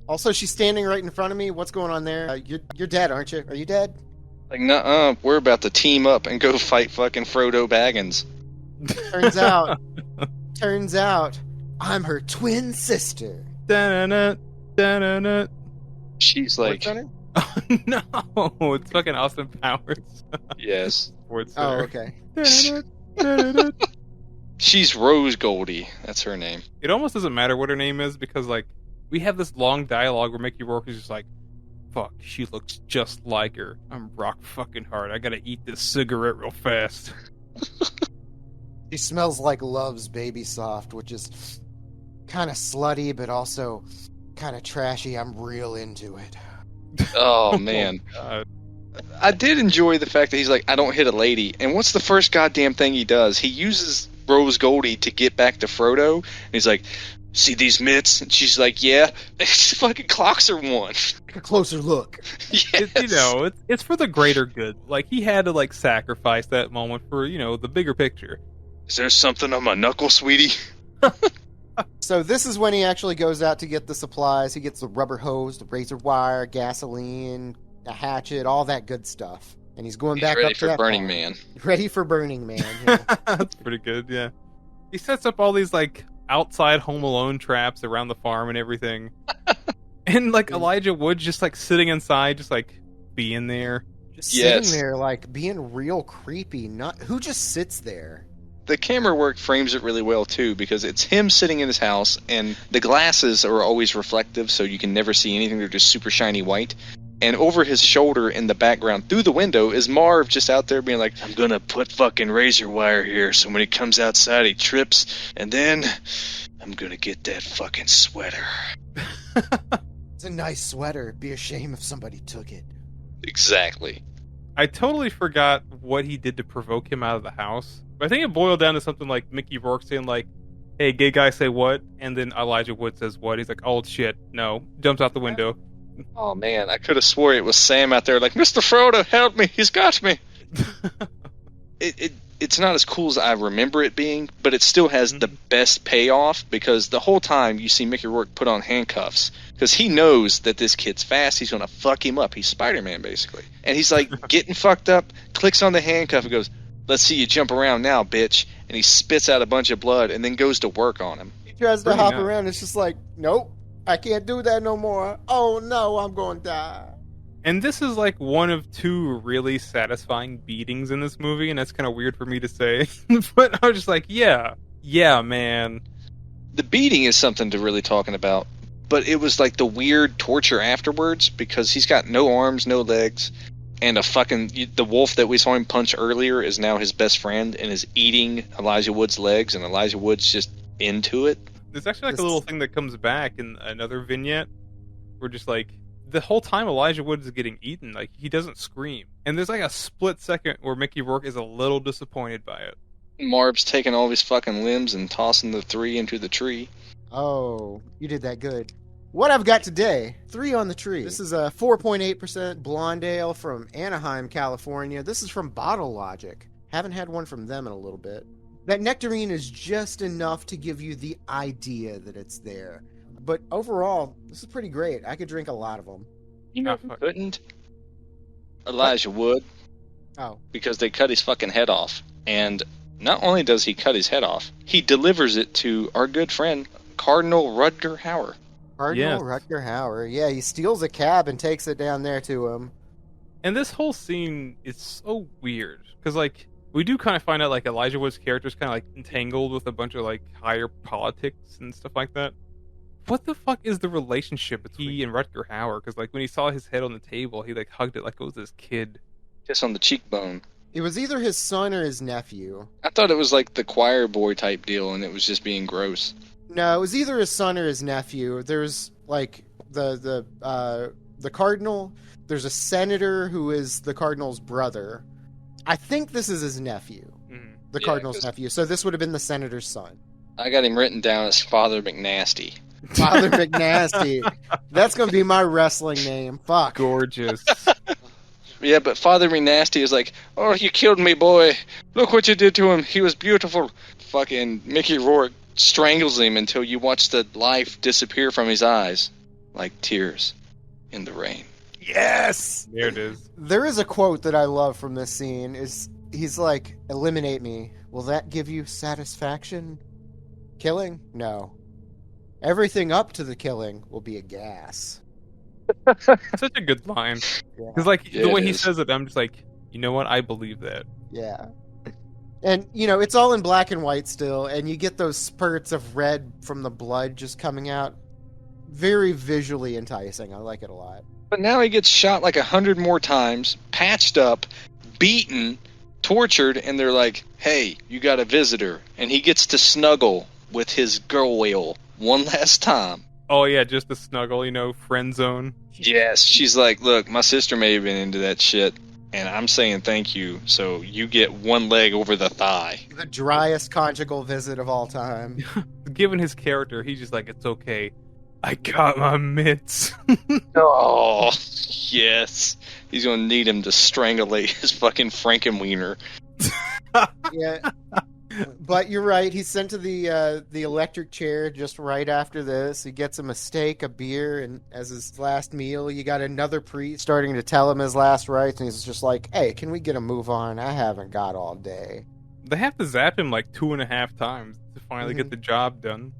[SPEAKER 3] Also, she's standing right in front of me. What's going on there? You're dead, aren't you? Are you dead?
[SPEAKER 2] Like, nuh-uh, we're about to team up and go fight fucking Frodo Baggins.
[SPEAKER 3] Turns out, I'm her twin sister.
[SPEAKER 1] Da-na-na, da-na-na.
[SPEAKER 2] She's like,
[SPEAKER 3] What's on her?
[SPEAKER 1] Oh, no, it's fucking Austin Powers.
[SPEAKER 2] yes.
[SPEAKER 3] Oh, okay.
[SPEAKER 1] Da-na-na, da-na-na.
[SPEAKER 2] She's Rose Goldie. That's her name.
[SPEAKER 1] It almost doesn't matter what her name is, because like we have this long dialogue where Mickey Rourke is just like, fuck, she looks just like her. I'm rock fucking hard. I gotta eat this cigarette real fast.
[SPEAKER 3] She smells like Love's Baby Soft, which is kind of slutty, but also kind of trashy. I'm real into it.
[SPEAKER 2] Oh, man. I did enjoy the fact that he's like, I don't hit a lady. And what's the first goddamn thing he does? He uses Rose Goldie to get back to Frodo. And he's like, see these mitts? And she's like, yeah. And she fucking clocks her one.
[SPEAKER 3] Take a closer look.
[SPEAKER 2] Yes.
[SPEAKER 1] It's for the greater good. Like, he had to like sacrifice that moment for, the bigger picture.
[SPEAKER 2] Is there something on my knuckle, sweetie?
[SPEAKER 3] So this is when he actually goes out to get the supplies. He gets the rubber hose, the razor wire, gasoline, a hatchet, all that good stuff. And he's going back
[SPEAKER 2] ready
[SPEAKER 3] up to
[SPEAKER 2] for
[SPEAKER 3] that
[SPEAKER 2] Burning
[SPEAKER 3] farm.
[SPEAKER 2] Man.
[SPEAKER 3] Ready for Burning Man. Yeah.
[SPEAKER 1] That's pretty good, yeah. He sets up all these like outside Home Alone traps around the farm and everything. And like Elijah Wood just like sitting inside, just like being there.
[SPEAKER 3] Just sitting there, like being real creepy. Who just sits there?
[SPEAKER 2] The camera work frames it really well, too, because it's him sitting in his house, and the glasses are always reflective, so you can never see anything. They're just super shiny white. And over his shoulder in the background, through the window, is Marv just out there being like, I'm gonna put fucking razor wire here, so when he comes outside, he trips, and then I'm gonna get that fucking sweater.
[SPEAKER 3] It's a nice sweater. It'd be a shame if somebody took it.
[SPEAKER 2] Exactly.
[SPEAKER 1] I totally forgot what he did to provoke him out of the house. But I think it boiled down to something like Mickey Rourke saying like, hey, gay guy say what? And then Elijah Wood says what? He's like, oh shit, no. Jumps out the window.
[SPEAKER 2] Oh man, I could have swore it was Sam out there like, Mr. Frodo, help me, he's got me. It's not as cool as I remember it being, but it still has the best payoff, because the whole time you see Mickey Rourke put on handcuffs, because he knows that this kid's fast, he's going to fuck him up. He's Spider-Man, basically. And he's like getting fucked up, clicks on the handcuff and goes, let's see you jump around now, bitch. And he spits out a bunch of blood and then goes to work on him.
[SPEAKER 3] He tries to hop around, it's just like, nope, I can't do that no more. Oh no, I'm going to die.
[SPEAKER 1] And this is like one of two really satisfying beatings in this movie, and that's kind of weird for me to say. But I was just like, yeah, man.
[SPEAKER 2] The beating is something to really talking about, but it was like the weird torture afterwards, because he's got no arms, no legs, and the wolf that we saw him punch earlier is now his best friend and is eating Elijah Wood's legs, and Elijah Wood's just into it.
[SPEAKER 1] There's actually like a little thing that comes back in another vignette where just like, the whole time Elijah Wood is getting eaten, like, he doesn't scream. And there's like a split second where Mickey Rourke is a little disappointed by it.
[SPEAKER 2] Marv's taking all his fucking limbs and tossing the 3 into the tree.
[SPEAKER 3] Oh, you did that good. What I've got today, 3 on the tree. This is a 4.8% blonde ale from Anaheim, California. This is from Bottle Logic. Haven't had one from them in a little bit. That nectarine is just enough to give you the idea that it's there. But overall, this is pretty great. I could drink a lot of them.
[SPEAKER 2] You know who couldn't? Elijah Wood.
[SPEAKER 3] Oh.
[SPEAKER 2] Because they cut his fucking head off. And not only does he cut his head off, he delivers it to our good friend, Cardinal Rutger Hauer.
[SPEAKER 3] Rutger Hauer. Yeah, he steals a cab and takes it down there to him.
[SPEAKER 1] And this whole scene is so weird. Because, like, we do kind of find out, like, Elijah Wood's character is kind of, like, entangled with a bunch of, like, higher politics and stuff like that. what the fuck is the relationship between he and Rutger Hauer? Because like when he saw his head on the table, he like hugged it like it was his kid.
[SPEAKER 2] Kiss on the cheekbone.
[SPEAKER 3] It was either his son or his nephew.
[SPEAKER 2] I thought it was like the choir boy type deal, and it was just being gross.
[SPEAKER 3] No, it was either his son or his nephew. There's like the cardinal. There's a senator who is the cardinal's brother. I think this is his nephew, the cardinal's nephew. So this would have been the senator's son.
[SPEAKER 2] I got him written down as Father McNasty.
[SPEAKER 3] Father McNasty. That's going to be my wrestling name. Fuck.
[SPEAKER 1] Gorgeous.
[SPEAKER 2] Yeah, but Father McNasty is like, oh, you killed me, boy. Look what you did to him. He was beautiful. Fucking Mickey Rourke strangles him until you watch the life disappear from his eyes. Like tears in the rain.
[SPEAKER 3] Yes!
[SPEAKER 1] There it is.
[SPEAKER 3] There is a quote that I love from this scene. He's like, eliminate me. Will that give you satisfaction? Killing? No. Everything up to the killing will be a gas.
[SPEAKER 1] Such a good line.
[SPEAKER 3] Yeah.
[SPEAKER 1] Because like the way he says it, I'm just like, you know what? I believe that.
[SPEAKER 3] Yeah. And, you know, it's all in black and white still, and you get those spurts of red from the blood just coming out. Very visually enticing. I like it a lot.
[SPEAKER 2] But now he gets shot like 100 more times, patched up, beaten, tortured, and they're like, hey, you got a visitor. And he gets to snuggle with his girl whale one last time.
[SPEAKER 1] Oh yeah, just the snuggle, you know, friend zone.
[SPEAKER 2] Yes, she's like, look, my sister may have been into that shit, and I'm saying thank you, so you get one leg over the thigh.
[SPEAKER 3] The driest conjugal visit of all time.
[SPEAKER 1] Given his character, he's just like, it's okay. I got my mitts.
[SPEAKER 2] Oh, yes. He's going to need him to strangulate his fucking Frankenwiener.
[SPEAKER 3] Yeah. But you're right. He's sent to the electric chair just right after this. He gets him a steak, a beer, and as his last meal, you got another priest starting to tell him his last rites, and he's just like, hey, can we get a move on? I haven't got all day.
[SPEAKER 1] They have to zap him like 2.5 times to finally get the job done.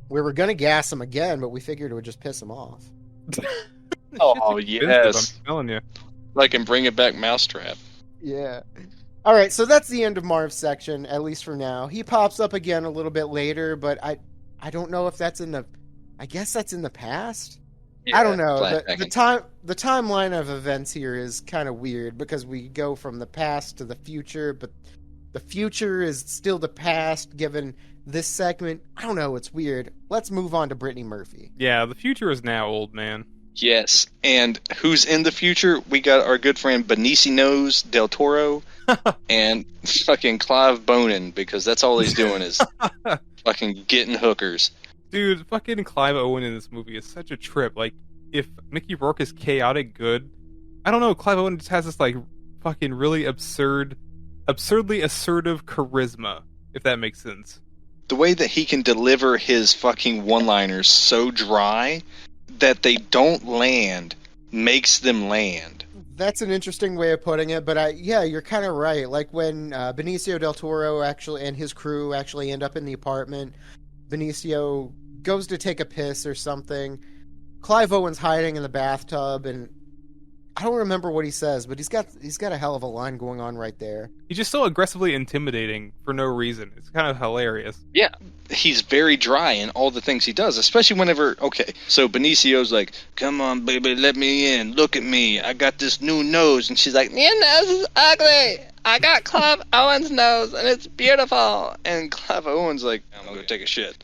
[SPEAKER 3] We were going to gas him again, but we figured it would just piss him off.
[SPEAKER 2] Oh, yes.
[SPEAKER 1] I'm telling you.
[SPEAKER 2] Like in Bring It Back Mousetrap.
[SPEAKER 3] Yeah. All right, so that's the end of Marv's section, at least for now. He pops up again a little bit later, but I don't know if that's in the... I guess that's in the past? Yeah, I don't know. The timeline of events here is kind of weird, because we go from the past to the future, but the future is still the past, given this segment. I don't know, it's weird. Let's move on to Brittany Murphy.
[SPEAKER 1] Yeah, the future is now, old man.
[SPEAKER 2] Yes, and who's in the future? We got our good friend Benicio del Toro and fucking Clive Bonin, because that's all he's doing is fucking getting hookers.
[SPEAKER 1] Dude, fucking Clive Owen in this movie is such a trip. Like, if Mickey Rourke is chaotic good, I don't know, Clive Owen just has this, like, fucking really absurdly assertive charisma, if that makes sense.
[SPEAKER 2] The way that he can deliver his fucking one-liners so dry that they don't land makes them land.
[SPEAKER 3] That's an interesting way of putting it, but you're kind of right. Like when Benicio del Toro actually and his crew actually end up in the apartment, Benicio goes to take a piss or something. Clive Owen's hiding in the bathtub, and I don't remember what he says, but he's got a hell of a line going on right there.
[SPEAKER 1] He's just so aggressively intimidating for no reason. It's kind of hilarious.
[SPEAKER 2] Yeah, he's very dry in all the things he does, especially whenever... Okay, so Benicio's like, come on, baby, let me in. Look at me. I got this new nose. And she's like, your nose is ugly. I got Clive Owen's nose, and it's beautiful. And Clive Owen's like, I'm going to go take a shit.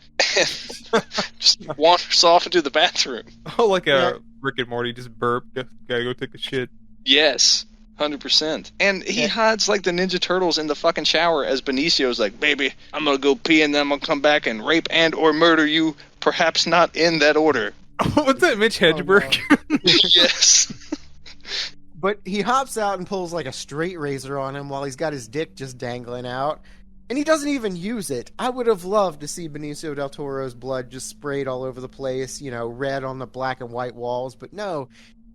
[SPEAKER 2] Just wanders off into the bathroom.
[SPEAKER 1] Oh, like a Rick and Morty, just burp. Gotta go take a shit.
[SPEAKER 2] Yes, 100%. And he hides like the Ninja Turtles in the fucking shower as Benicio's like, baby, I'm gonna go pee and then I'm gonna come back and rape and or murder you, perhaps not in that order.
[SPEAKER 1] What's that, Mitch Hedberg?
[SPEAKER 3] Oh, no.
[SPEAKER 2] Yes.
[SPEAKER 3] But he hops out and pulls like a straight razor on him while he's got his dick just dangling out. And he doesn't even use it. I would have loved to see Benicio del Toro's blood just sprayed all over the place, you know, red on the black and white walls. But no,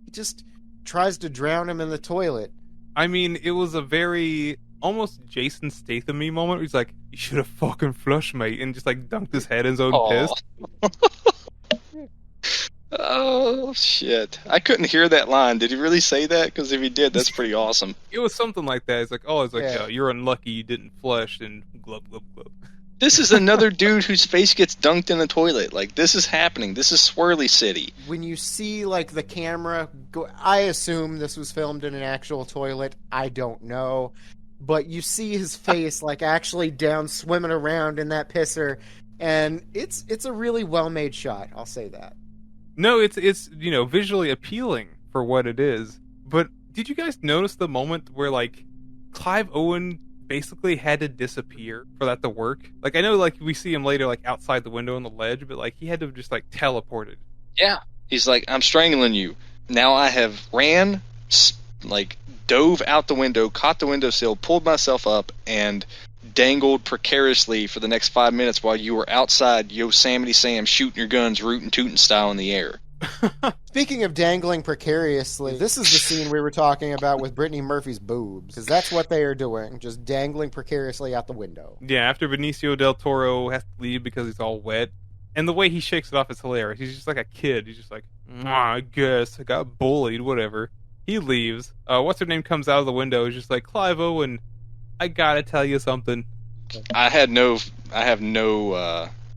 [SPEAKER 3] he just tries to drown him in the toilet.
[SPEAKER 1] I mean, it was a very almost Jason Statham-y moment where he's like, you should have fucking flushed, mate, and just like dunked his head in his own piss.
[SPEAKER 2] Oh, shit. I couldn't hear that line. Did he really say that? Because if he did, that's pretty awesome.
[SPEAKER 1] It was something like that. It's like, you're unlucky you didn't flush, and glub, glub, glub.
[SPEAKER 2] This is another dude whose face gets dunked in the toilet. Like, this is happening. This is Swirly City.
[SPEAKER 3] When you see, like, the camera go, I assume this was filmed in an actual toilet. I don't know. But you see his face, like, actually down swimming around in that pisser. And it's a really well-made shot. I'll say that.
[SPEAKER 1] No, it's visually appealing for what it is. But did you guys notice the moment where, like, Clive Owen basically had to disappear for that to work? Like, I know, like, we see him later, like, outside the window on the ledge, but, like, he had to have just, like, teleported.
[SPEAKER 2] Yeah. He's like, I'm strangling you. Now I have ran, like, dove out the window, caught the windowsill, pulled myself up, and dangled precariously for the next 5 minutes while you were outside Yosemite Sam shooting your guns rootin' tootin' style in the air.
[SPEAKER 3] Speaking of dangling precariously, this is the scene we were talking about with Brittany Murphy's boobs, because that's what they are doing, just dangling precariously out the window.
[SPEAKER 1] Yeah, after Benicio del Toro has to leave because he's all wet, and the way he shakes it off is hilarious. He's just like a kid. He's just like, I guess I got bullied, whatever. He leaves. What's her name comes out of the window. Is just like, Clive Owen, I gotta tell you something.
[SPEAKER 2] I have no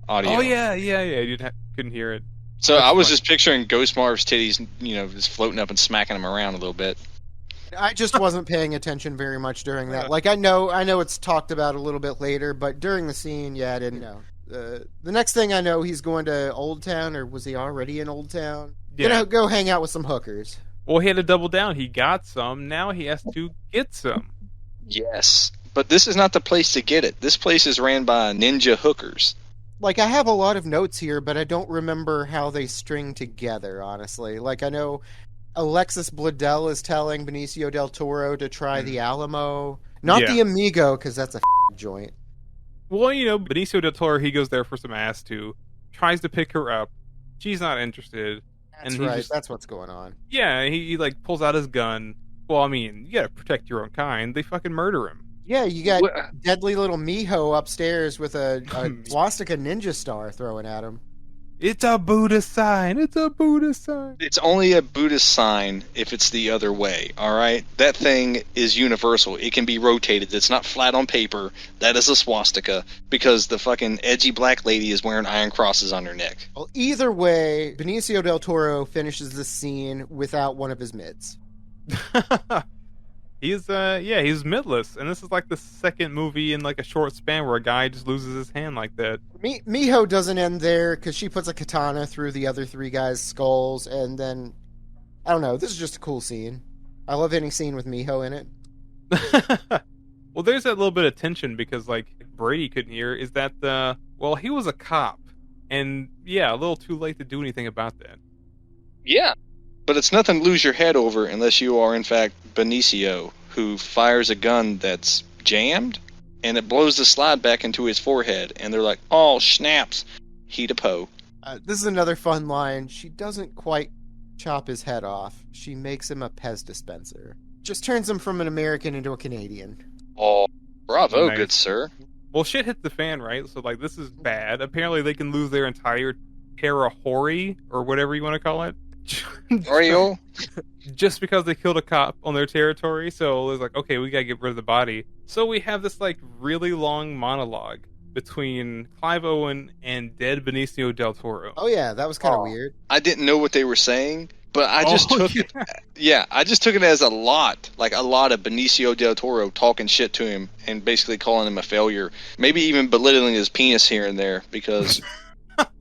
[SPEAKER 2] audio.
[SPEAKER 1] Oh yeah. You couldn't hear it.
[SPEAKER 2] So
[SPEAKER 1] That's
[SPEAKER 2] I was
[SPEAKER 1] funny.
[SPEAKER 2] just picturing Ghost Marv's titties, just floating up and smacking him around a little bit.
[SPEAKER 3] I just wasn't paying attention very much during that. Like, I know it's talked about a little bit later, but during the scene, I didn't know. The next thing I know, he's going to Old Town, or was he already in Old Town?
[SPEAKER 1] Yeah.
[SPEAKER 3] Gonna go hang out with some hookers.
[SPEAKER 1] Well, he had to double down. He got some. Now he has to get some.
[SPEAKER 2] Yes. But this is not the place to get it. This place is ran by ninja hookers.
[SPEAKER 3] Like, I have a lot of notes here, but I don't remember how they string together, honestly. Like, I know Alexis Bledel is telling Benicio del Toro to try the Alamo. Not the Amigo, because that's a joint.
[SPEAKER 1] Well, Benicio del Toro, he goes there for some ass too. Tries to pick her up. She's not interested.
[SPEAKER 3] That's right. That's what's going on.
[SPEAKER 1] Yeah, he like pulls out his gun. Well, I mean, you gotta protect your own kind. They fucking murder him.
[SPEAKER 3] Yeah, you got deadly little Miho upstairs with a swastika ninja star throwing at him.
[SPEAKER 1] It's a Buddhist sign. It's a Buddhist sign.
[SPEAKER 2] It's only a Buddhist sign if it's the other way, all right? That thing is universal. It can be rotated. It's not flat on paper. That is a swastika because the fucking edgy black lady is wearing iron crosses on her neck.
[SPEAKER 3] Well, either way, Benicio del Toro finishes the scene without one of his mids.
[SPEAKER 1] He's midless, and this is like the second movie in like a short span where a guy just loses his hand like that.
[SPEAKER 3] Miho doesn't end there because she puts a katana through the other three guys' skulls, and then I don't know. This is just a cool scene. I love any scene with Miho in it.
[SPEAKER 1] Well, there's that little bit of tension because like Brady couldn't hear. Is that he was a cop, and a little too late to do anything about that.
[SPEAKER 2] Yeah. But it's nothing to lose your head over unless you are, in fact, Benicio, who fires a gun that's jammed, and it blows the slide back into his forehead, and they're like, oh, snaps, he to Poe.
[SPEAKER 3] This is another fun line. She doesn't quite chop his head off. She makes him a Pez dispenser. Just turns him from an American into a Canadian.
[SPEAKER 2] Oh, bravo,
[SPEAKER 1] Nice.
[SPEAKER 2] Good sir.
[SPEAKER 1] Well, shit hit the fan, right? So like this is bad. Apparently they can lose their entire Terra Hori, or whatever you want to call it.
[SPEAKER 2] Oreo?
[SPEAKER 1] Just because they killed a cop on their territory, so it was like, okay, we gotta get rid of the body. So we have this like really long monologue between Clive Owen and dead Benicio del Toro.
[SPEAKER 3] Oh yeah, that was kind of weird.
[SPEAKER 2] I didn't know what they were saying, but I just took it. Yeah, I just took it as a lot of Benicio del Toro talking shit to him and basically calling him a failure. Maybe even belittling his penis here and there because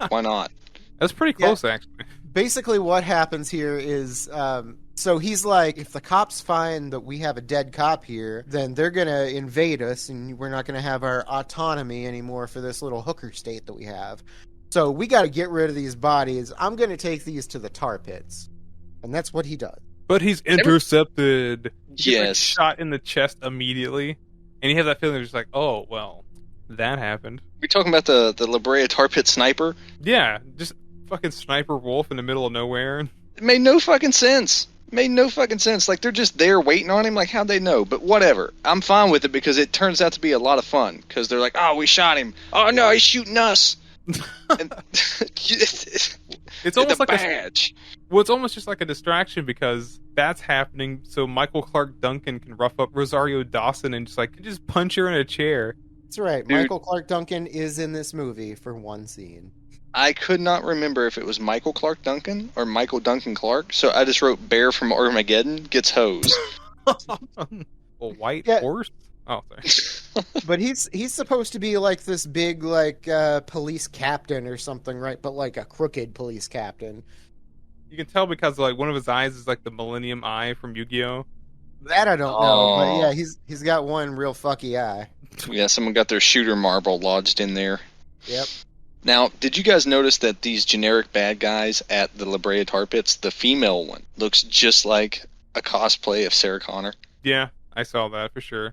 [SPEAKER 2] why not?
[SPEAKER 1] That's pretty close, actually.
[SPEAKER 3] Basically what happens here is so he's like, if the cops find that we have a dead cop here, then they're going to invade us and we're not going to have our autonomy anymore for this little hooker state that we have. So we got to get rid of these bodies. I'm going to take these to the tar pits. And that's what he does.
[SPEAKER 1] But he's intercepted. He's
[SPEAKER 2] Yes.
[SPEAKER 1] shot in the chest immediately. And you have that feeling of just like, oh, well, that happened.
[SPEAKER 2] We're talking about the La Brea tar pit sniper?
[SPEAKER 1] Yeah, just fucking sniper wolf in the middle of nowhere.
[SPEAKER 2] It made no fucking sense. Like, they're just there waiting on him. Like, how'd they know? But whatever. I'm fine with it because it turns out to be a lot of fun. Because they're like, oh, we shot him. Oh, no, he's shooting us. And
[SPEAKER 1] It's almost like
[SPEAKER 2] badge.
[SPEAKER 1] It's almost just like a distraction because that's happening so Michael Clark Duncan can rough up Rosario Dawson and just punch her in a chair.
[SPEAKER 3] That's right.
[SPEAKER 2] Dude,
[SPEAKER 3] Michael Clark Duncan is in this movie for one scene.
[SPEAKER 2] I could not remember if it was Michael Clark Duncan or Michael Duncan Clark, so I just wrote Bear from Armageddon gets hosed.
[SPEAKER 1] A white horse? Oh, sorry.
[SPEAKER 3] But he's supposed to be like this big like police captain or something, right? But like a crooked police captain.
[SPEAKER 1] You can tell because like one of his eyes is like the Millennium Eye from Yu-Gi-Oh.
[SPEAKER 3] That I don't know, but yeah, he's got one real fucky eye.
[SPEAKER 2] Yeah, someone got their shooter marble lodged in there.
[SPEAKER 3] Yep.
[SPEAKER 2] Now, did you guys notice that these generic bad guys at the La Brea Tar Pits, the female one, looks just like a cosplay of Sarah Connor?
[SPEAKER 1] Yeah, I saw that for sure.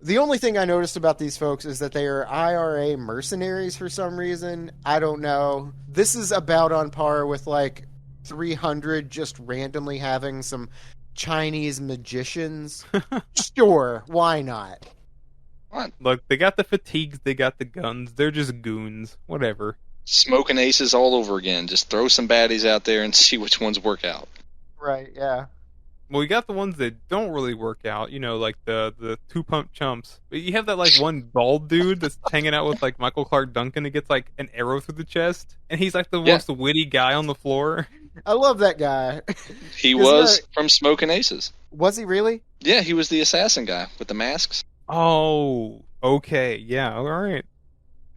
[SPEAKER 3] The only thing I noticed about these folks is that they are IRA mercenaries for some reason. I don't know. This is about on par with like 300 just randomly having some Chinese magicians. Sure, why not?
[SPEAKER 2] What?
[SPEAKER 1] Look, they got the fatigues, they got the guns, they're just goons. Whatever.
[SPEAKER 2] Smoking aces all over again. Just throw some baddies out there and see which ones work out.
[SPEAKER 3] Right, yeah.
[SPEAKER 1] Well, you got the ones that don't really work out, like the two pump chumps. But you have that like one bald dude that's hanging out with like Michael Clark Duncan and gets like an arrow through the chest, and he's like the most witty guy on the floor.
[SPEAKER 3] I love that guy.
[SPEAKER 2] He was from Smoking Aces.
[SPEAKER 3] Was he really?
[SPEAKER 2] Yeah, he was the assassin guy with the masks.
[SPEAKER 1] Oh, okay, yeah, all right.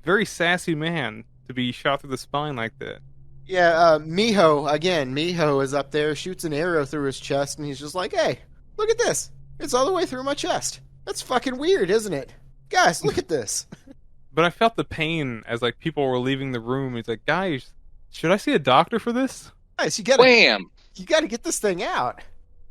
[SPEAKER 1] Very sassy man to be shot through the spine like that.
[SPEAKER 3] Yeah, Miho is up there, shoots an arrow through his chest, and he's just like, hey, look at this. It's all the way through my chest. That's fucking weird, isn't it? Guys, look at this.
[SPEAKER 1] But I felt the pain as like people were leaving the room. He's like, guys, should I see a doctor for this?
[SPEAKER 3] Guys, you gotta get this thing out.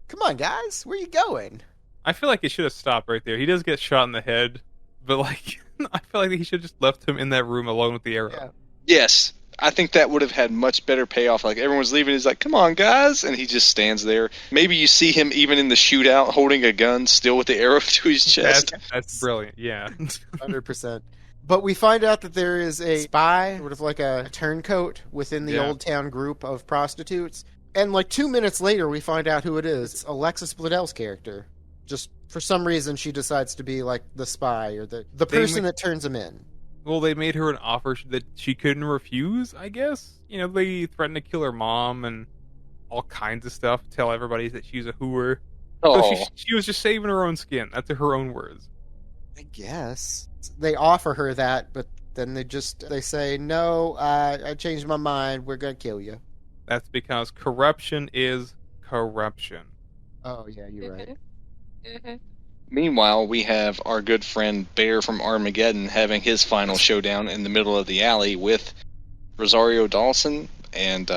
[SPEAKER 3] Come on, guys, where you going?
[SPEAKER 1] I feel like he should have stopped right there. He does get shot in the head, but like, I feel like he should have just left him in that room alone with the arrow.
[SPEAKER 3] Yeah.
[SPEAKER 2] Yes. I think that would have had much better payoff. Like, everyone's leaving, he's like, come on, guys, and he just stands there. Maybe you see him even in the shootout holding a gun, still with the arrow to his chest.
[SPEAKER 1] That's brilliant, yeah.
[SPEAKER 3] 100%. But we find out that there is a spy, sort of like a turncoat within the Old Town group of prostitutes. And like 2 minutes later, we find out who it is. It's Alexis Bledell's character. Just for some reason, she decides to be like the spy or the person that turns him in.
[SPEAKER 1] Well, they made her an offer that she couldn't refuse, I guess. They threatened to kill her mom and all kinds of stuff. Tell everybody that she's a hooer.
[SPEAKER 2] Oh.
[SPEAKER 1] So she was just saving her own skin. That's her own words.
[SPEAKER 3] I guess. They offer her that, but then they say, no, I changed my mind. We're going to kill you.
[SPEAKER 1] That's because corruption is corruption.
[SPEAKER 3] Oh, yeah, you're right.
[SPEAKER 2] Meanwhile, we have our good friend Bear from Armageddon having his final showdown in the middle of the alley with Rosario Dawson and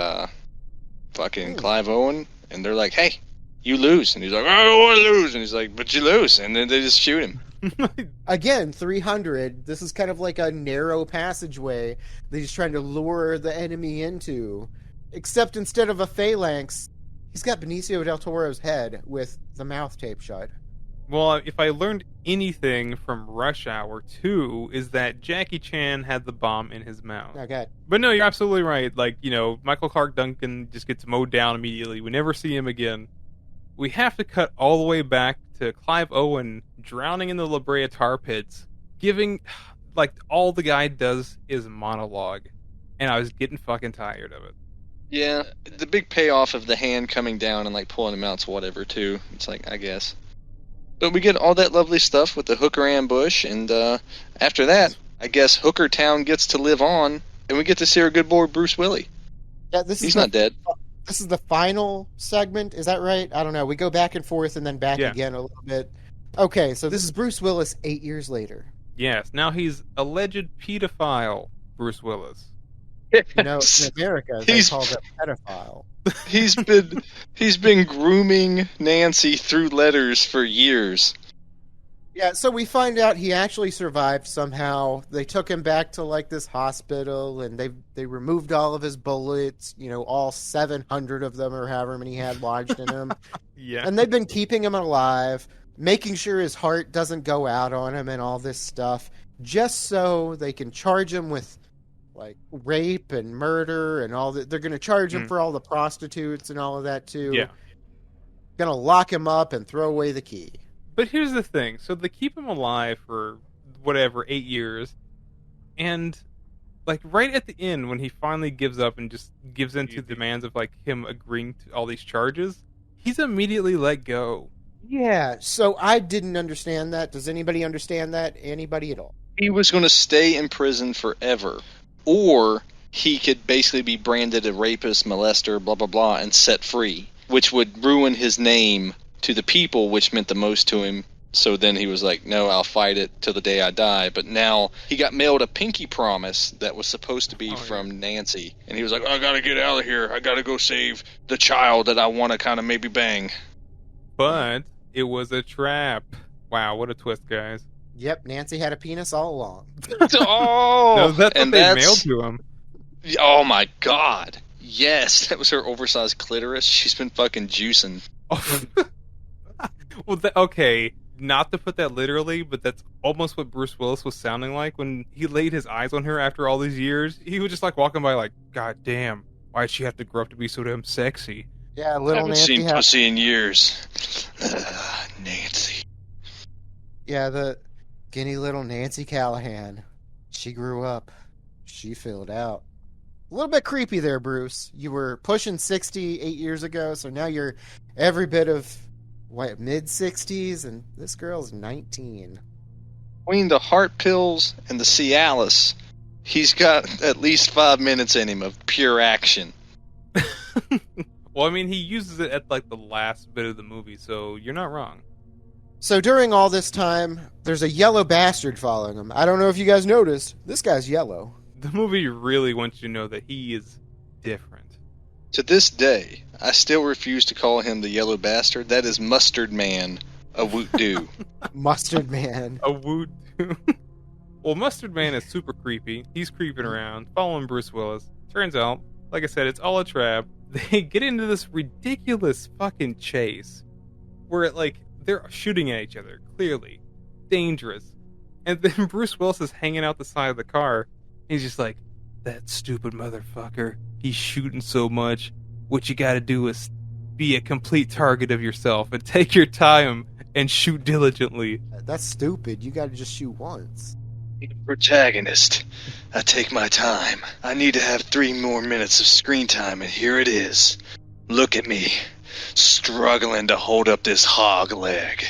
[SPEAKER 2] fucking Clive Owen. And they're like, hey, you lose. And he's like, I don't want to lose. And he's like, but you lose. And then they just shoot him.
[SPEAKER 3] Again, 300. This is kind of like a narrow passageway that he's trying to lure the enemy into. Except instead of a phalanx, he's got Benicio del Toro's head with the mouth taped shut.
[SPEAKER 1] Well, if I learned anything from Rush Hour 2, is that Jackie Chan had the bomb in his mouth.
[SPEAKER 3] Okay.
[SPEAKER 1] But no, you're absolutely right. Like, Michael Clark Duncan just gets mowed down immediately. We never see him again. We have to cut all the way back to Clive Owen drowning in the La Brea Tar Pits, giving, like, all the guy does is monologue. And I was getting fucking tired of it.
[SPEAKER 2] Yeah, the big payoff of the hand coming down and, like, pulling him out's whatever, too. It's like, I guess. But we get all that lovely stuff with the Hooker ambush, and after that, I guess Hooker Town gets to live on, and we get to see our good boy Bruce Willis.
[SPEAKER 3] Yeah,
[SPEAKER 2] he's not dead.
[SPEAKER 3] This is the final segment, is that right? I don't know. We go back and forth and then back again a little bit. Okay, so this is Bruce Willis 8 years later.
[SPEAKER 1] Yes, now he's alleged pedophile Bruce Willis.
[SPEAKER 3] In America, they call it pedophile.
[SPEAKER 2] He's been grooming Nancy through letters for years.
[SPEAKER 3] Yeah, so we find out he actually survived somehow. They took him back to like this hospital, and they removed all of his bullets. All 700 of them, or however many he had lodged in him.
[SPEAKER 1] Yeah,
[SPEAKER 3] and they've been keeping him alive, making sure his heart doesn't go out on him, and all this stuff, just so they can charge him with like rape and murder and all that. They're going to charge him for all the prostitutes and all of that too.
[SPEAKER 1] Yeah.
[SPEAKER 3] Going to lock him up and throw away the key.
[SPEAKER 1] But here's the thing. So they keep him alive for whatever, 8 years. And like right at the end when he finally gives up and just gives in to demands of like him agreeing to all these charges, he's immediately let go.
[SPEAKER 3] Yeah, so I didn't understand that. Does anybody understand that? Anybody at all?
[SPEAKER 2] He was going to stay in prison forever, or he could basically be branded a rapist, molester, blah, blah, blah, and set free, which would ruin his name to the people, which meant the most to him. So then he was like, no, I'll fight it till the day I die. But now he got mailed a pinky promise that was supposed to be from Nancy. And he was like, I got to get out of here. I got to go save the child that I want to kind of maybe bang.
[SPEAKER 1] But it was a trap. Wow, what a twist, guys.
[SPEAKER 3] Yep, Nancy had a penis all along.
[SPEAKER 2] Oh!
[SPEAKER 1] No, that's what they mailed to him.
[SPEAKER 2] Oh my god. Yes, that was her oversized clitoris. She's been fucking juicing.
[SPEAKER 1] Well, okay, not to put that literally, but that's almost what Bruce Willis was sounding like when he laid his eyes on her after all these years. He was just like walking by like, God damn, why'd she have to grow up to be so damn sexy?
[SPEAKER 3] Yeah, little
[SPEAKER 2] haven't
[SPEAKER 3] Nancy.
[SPEAKER 2] Seen pussy in years. Nancy.
[SPEAKER 3] Yeah, the skinny little Nancy Callahan. She grew up. She filled out. A little bit creepy there, Bruce. You were pushing 60 8 years ago, so now you're every bit of, what, mid-60s, and this girl's 19.
[SPEAKER 2] Between the heart pills and the Cialis, he's got at least 5 minutes in him of pure action.
[SPEAKER 1] Well, I mean, he uses it at like the last bit of the movie, so you're not wrong.
[SPEAKER 3] So during all this time, there's a yellow bastard following him. I don't know if you guys noticed. This guy's yellow.
[SPEAKER 1] The movie really wants you to know that he is different.
[SPEAKER 2] To this day, I still refuse to call him the yellow bastard. That is Mustard Man, a woot doo.
[SPEAKER 3] Mustard Man.
[SPEAKER 1] A woot doo. Well, Mustard Man is super creepy. He's creeping around, following Bruce Willis. Turns out, like I said, it's all a trap. They get into this ridiculous fucking chase where like they're shooting at each other, clearly. Dangerous. And then Bruce Willis is hanging out the side of the car. He's just like, that stupid motherfucker. He's shooting so much. What you gotta do is be a complete target of yourself and take your time and shoot diligently.
[SPEAKER 3] That's stupid. You gotta just shoot once.
[SPEAKER 2] Protagonist. I take my time. I need to have 3 more minutes of screen time, and here it is. Look at me, struggling to hold up this hog leg.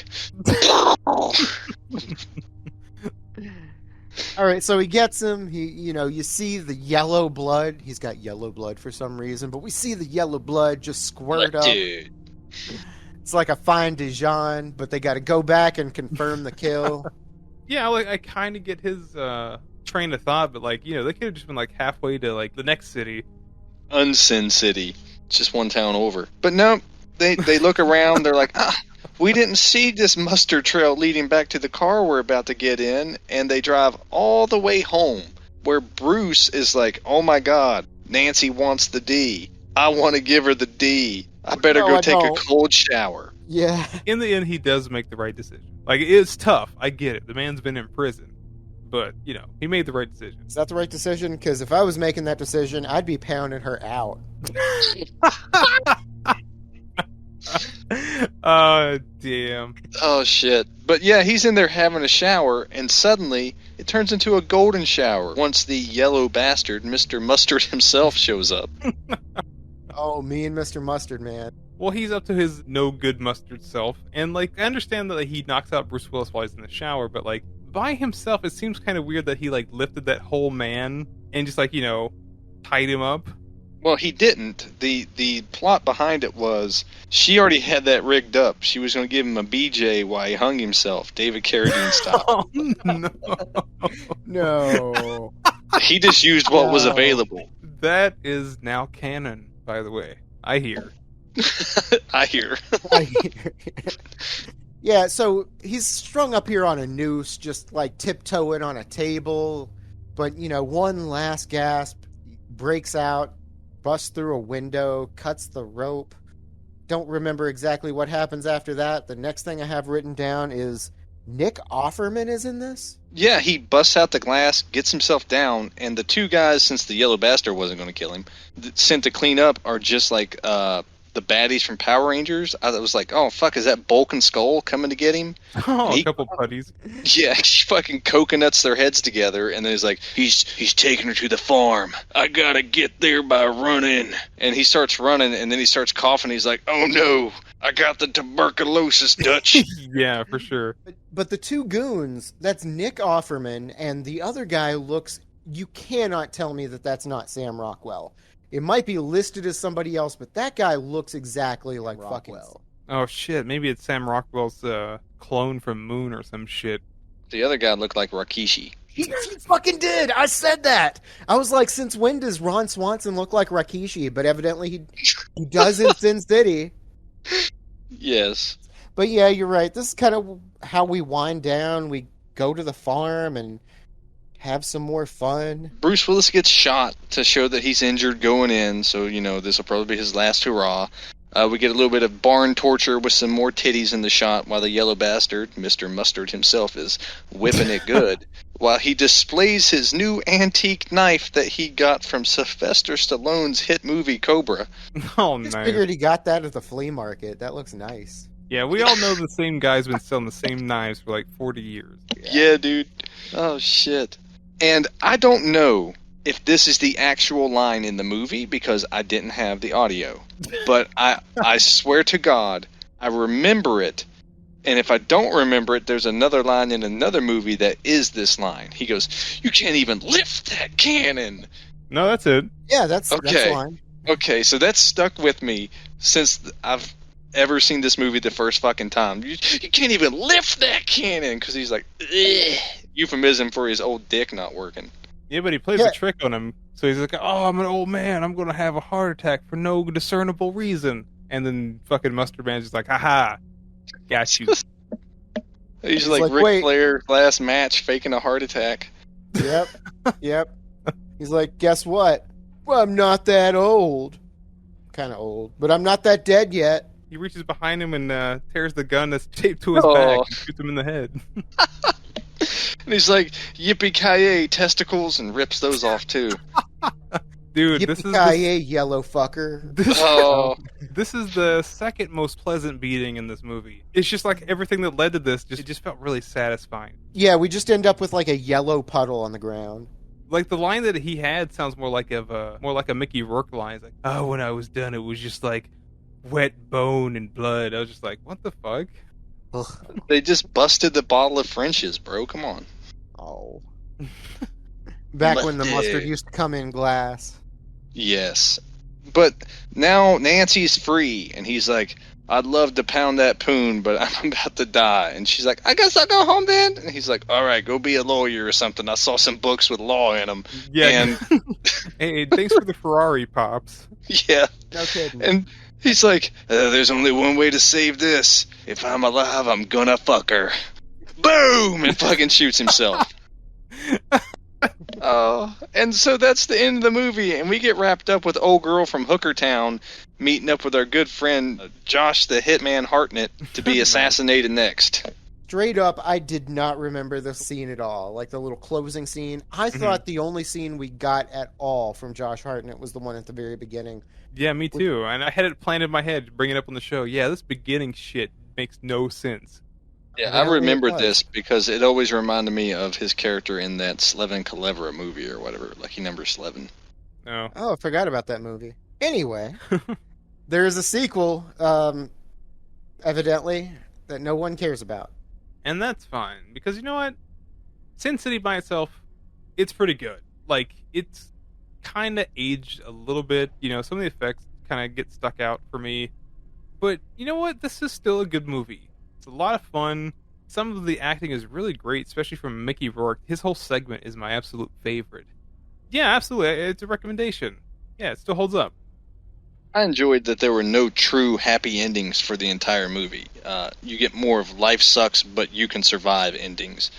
[SPEAKER 3] All right, so he gets him. You see the yellow blood. He's got yellow blood for some reason, but we see the yellow blood just squirt up.
[SPEAKER 2] Dude.
[SPEAKER 3] It's like a fine Dijon, but they got to go back and confirm the kill.
[SPEAKER 1] Yeah, like I kind of get his train of thought, but like, they could have just been like halfway to like the next city.
[SPEAKER 2] Unsin City. It's just one town over. But no, they look around, they're like, we didn't see this mustard trail leading back to the car we're about to get in, and they drive all the way home, where Bruce is like, oh my god, Nancy wants the D. I want to give her the D. I better go take a cold shower.
[SPEAKER 3] Yeah.
[SPEAKER 1] In the end, he does make the right decision. Like, it's tough. I get it. The man's been in prison. But, he made the right decision.
[SPEAKER 3] Is that the right decision? Because if I was making that decision, I'd be pounding her out.
[SPEAKER 1] Oh, damn.
[SPEAKER 2] Oh, shit. But yeah, he's in there having a shower, and suddenly it turns into a golden shower once the yellow bastard, Mr. Mustard himself, shows up.
[SPEAKER 3] Oh, me and Mr. Mustard Man.
[SPEAKER 1] Well, he's up to his no good mustard self. And, like, I understand that he knocks out Bruce Willis while he's in the shower, but, like, by himself, it seems kind of weird that he, like, lifted that whole man and just, like, tied him up.
[SPEAKER 2] Well, he didn't. The plot behind it was she already had that rigged up. She was going to give him a BJ while he hung himself, David Carradine style.
[SPEAKER 1] Oh, no.
[SPEAKER 3] No.
[SPEAKER 2] He just used what was available.
[SPEAKER 1] That is now canon, by the way. I hear.
[SPEAKER 2] I hear.
[SPEAKER 3] Yeah, so he's strung up here on a noose, just like tiptoeing on a table. But, one last gasp, breaks out, busts through a window, cuts the rope. Don't remember exactly what happens after that. The next thing I have written down is Nick Offerman is in this?
[SPEAKER 2] Yeah, he busts out the glass, gets himself down, and the 2 guys, since the yellow bastard wasn't going to kill him, sent to clean up are just like the baddies from Power Rangers. I was like, oh fuck, is that Bulk and Skull coming to get him?
[SPEAKER 1] Oh, a couple putties.
[SPEAKER 2] Yeah, he fucking coconuts their heads together, and then he's like, he's taking her to the farm. I gotta get there by running. And he starts running, and then he starts coughing. He's like, oh no, I got the tuberculosis, Dutch.
[SPEAKER 1] Yeah, for sure.
[SPEAKER 3] But the two goons, that's Nick Offerman, and the other guy looks... You cannot tell me that that's not Sam Rockwell. It might be listed as somebody else, but that guy looks exactly like Rockwell.
[SPEAKER 1] Oh shit, maybe it's Sam Rockwell's clone from Moon or some shit.
[SPEAKER 2] The other guy looked like Rikishi.
[SPEAKER 3] He fucking did! I said that! I was like, since when does Ron Swanson look like Rikishi? But evidently he does in Sin City.
[SPEAKER 2] Yes.
[SPEAKER 3] But yeah, you're right. This is kind of how we wind down. We go to the farm and have some more fun.
[SPEAKER 2] Bruce Willis gets shot to show that he's injured going in, so, this will probably be his last hurrah. We get a little bit of barn torture with some more titties in the shot while the yellow bastard, Mr. Mustard himself, is whipping it good. While he displays his new antique knife that he got from Sylvester Stallone's hit movie Cobra.
[SPEAKER 1] Oh,
[SPEAKER 3] Just
[SPEAKER 1] nice.
[SPEAKER 3] figured he got that at the flea market. That looks nice.
[SPEAKER 1] Yeah, we all know the same guy's been selling the same knives for like 40 years.
[SPEAKER 2] Yeah, dude. Oh, shit. And I don't know if this is the actual line in the movie because I didn't have the audio. But I swear to God, I remember it. And if I don't remember it, there's another line in another movie that is this line. He goes, "You can't even lift that cannon."
[SPEAKER 1] No, that's it.
[SPEAKER 3] Yeah, that's fine.
[SPEAKER 2] Okay, so that's stuck with me since I've ever seen this movie the first fucking time. You can't even lift that cannon because he's like, ugh. Euphemism for his old dick not working.
[SPEAKER 1] Yeah, but he plays a trick on him. So he's like, oh, I'm an old man. I'm going to have a heart attack for no discernible reason. And then fucking Mustard Man's just like, haha, got you.
[SPEAKER 2] He's like Ric Flair last match faking a heart attack.
[SPEAKER 3] Yep. He's like, guess what? Well, I'm not that old. Kind of old. But I'm not that dead yet.
[SPEAKER 1] He reaches behind him and tears the gun that's taped to his back and shoots him in the head.
[SPEAKER 2] And he's like, yippee-ki-yay, testicles, and rips those off, too.
[SPEAKER 1] Dude,
[SPEAKER 3] yippee-ki-yay, yellow fucker.
[SPEAKER 1] This is the second most pleasant beating in this movie. It's just like everything that led to this, it just felt really satisfying.
[SPEAKER 3] Yeah, we just end up with like a yellow puddle on the ground.
[SPEAKER 1] Like the line that he had sounds more like a Mickey Rourke line. It's like, oh, when I was done, it was just like wet bone and blood. I was just like, what the fuck?
[SPEAKER 2] They just busted the bottle of French's, bro. Come on.
[SPEAKER 3] Oh. Back when the mustard used to come in glass.
[SPEAKER 2] Yes. But now Nancy's free, and he's like, I'd love to pound that poon, but I'm about to die. And she's like, I guess I'll go home then? And he's like, all right, go be a lawyer or something. I saw some books with law in them.
[SPEAKER 1] Yeah.
[SPEAKER 2] And
[SPEAKER 1] hey, thanks for the Ferrari, Pops.
[SPEAKER 2] Yeah.
[SPEAKER 3] No kidding.
[SPEAKER 2] And he's like, there's only one way to save this. If I'm alive, I'm gonna fuck her. Boom! And fucking shoots himself. And so that's the end of the movie, and we get wrapped up with old girl from Hookertown meeting up with our good friend Josh the Hitman Hartnett to be assassinated next.
[SPEAKER 3] Straight up, I did not remember this scene at all. Like the little closing scene. I thought the only scene we got at all from Josh Hartnett was the one at the very beginning.
[SPEAKER 1] Yeah, me too. And I had it planned in my head to bring it up on the show. Yeah, this beginning shit makes no sense.
[SPEAKER 2] Yeah, I remembered this because it always reminded me of his character in that Slevin Kalevra movie or whatever, Lucky Number Slevin.
[SPEAKER 1] Oh,
[SPEAKER 3] I forgot about that movie. Anyway, there is a sequel, evidently, that no one cares about.
[SPEAKER 1] And that's fine, because you know what? Sin City by itself, it's pretty good. Like, it's kind of aged a little bit. You know, some of the effects kind of get stuck out for me. But you know what? This is still a good movie. It's a lot of fun. Some of the acting is really great, especially from Mickey Rourke. His whole segment is my absolute favorite. Yeah, absolutely. It's a recommendation. Yeah, it still holds up.
[SPEAKER 2] I enjoyed that there were no true happy endings for the entire movie. You get more of life sucks, but you can survive endings.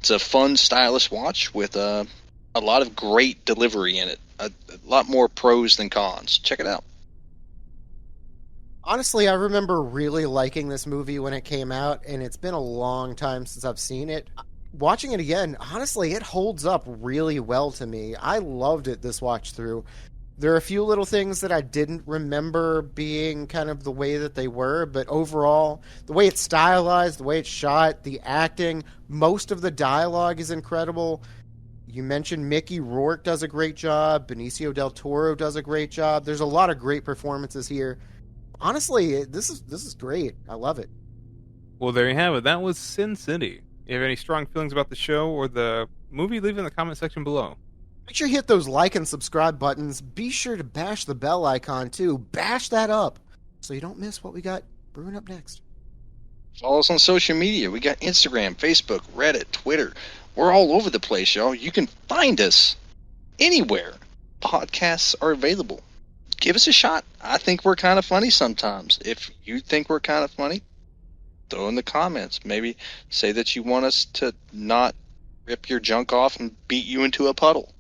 [SPEAKER 2] It's a fun, stylish watch with a lot of great delivery in it. A lot more pros than cons. Check it out.
[SPEAKER 3] Honestly, I remember really liking this movie when it came out, and it's been a long time since I've seen it. Watching it again, honestly, it holds up really well to me. I loved it this watch through. There are a few little things that I didn't remember being kind of the way that they were, but overall, the way it's stylized, the way it's shot, the acting, most of the dialogue is incredible. You mentioned Mickey Rourke does a great job. Benicio del Toro does a great job. There's a lot of great performances here. Honestly, this is great. I love it.
[SPEAKER 1] Well, there you have it. That was Sin City. If you have any strong feelings about the show or the movie, leave it in the comment section below.
[SPEAKER 3] Make sure you hit those like and subscribe buttons. Be sure to bash the bell icon too. Bash that up so you don't miss what we got brewing up next.
[SPEAKER 2] Follow us on social media. We got Instagram, Facebook, Reddit, Twitter. We're all over the place, y'all. You can find us anywhere podcasts are available. Give us a shot. I think we're kind of funny sometimes. If you think we're kind of funny, throw in the comments. Maybe say that you want us to not rip your junk off and beat you into a puddle.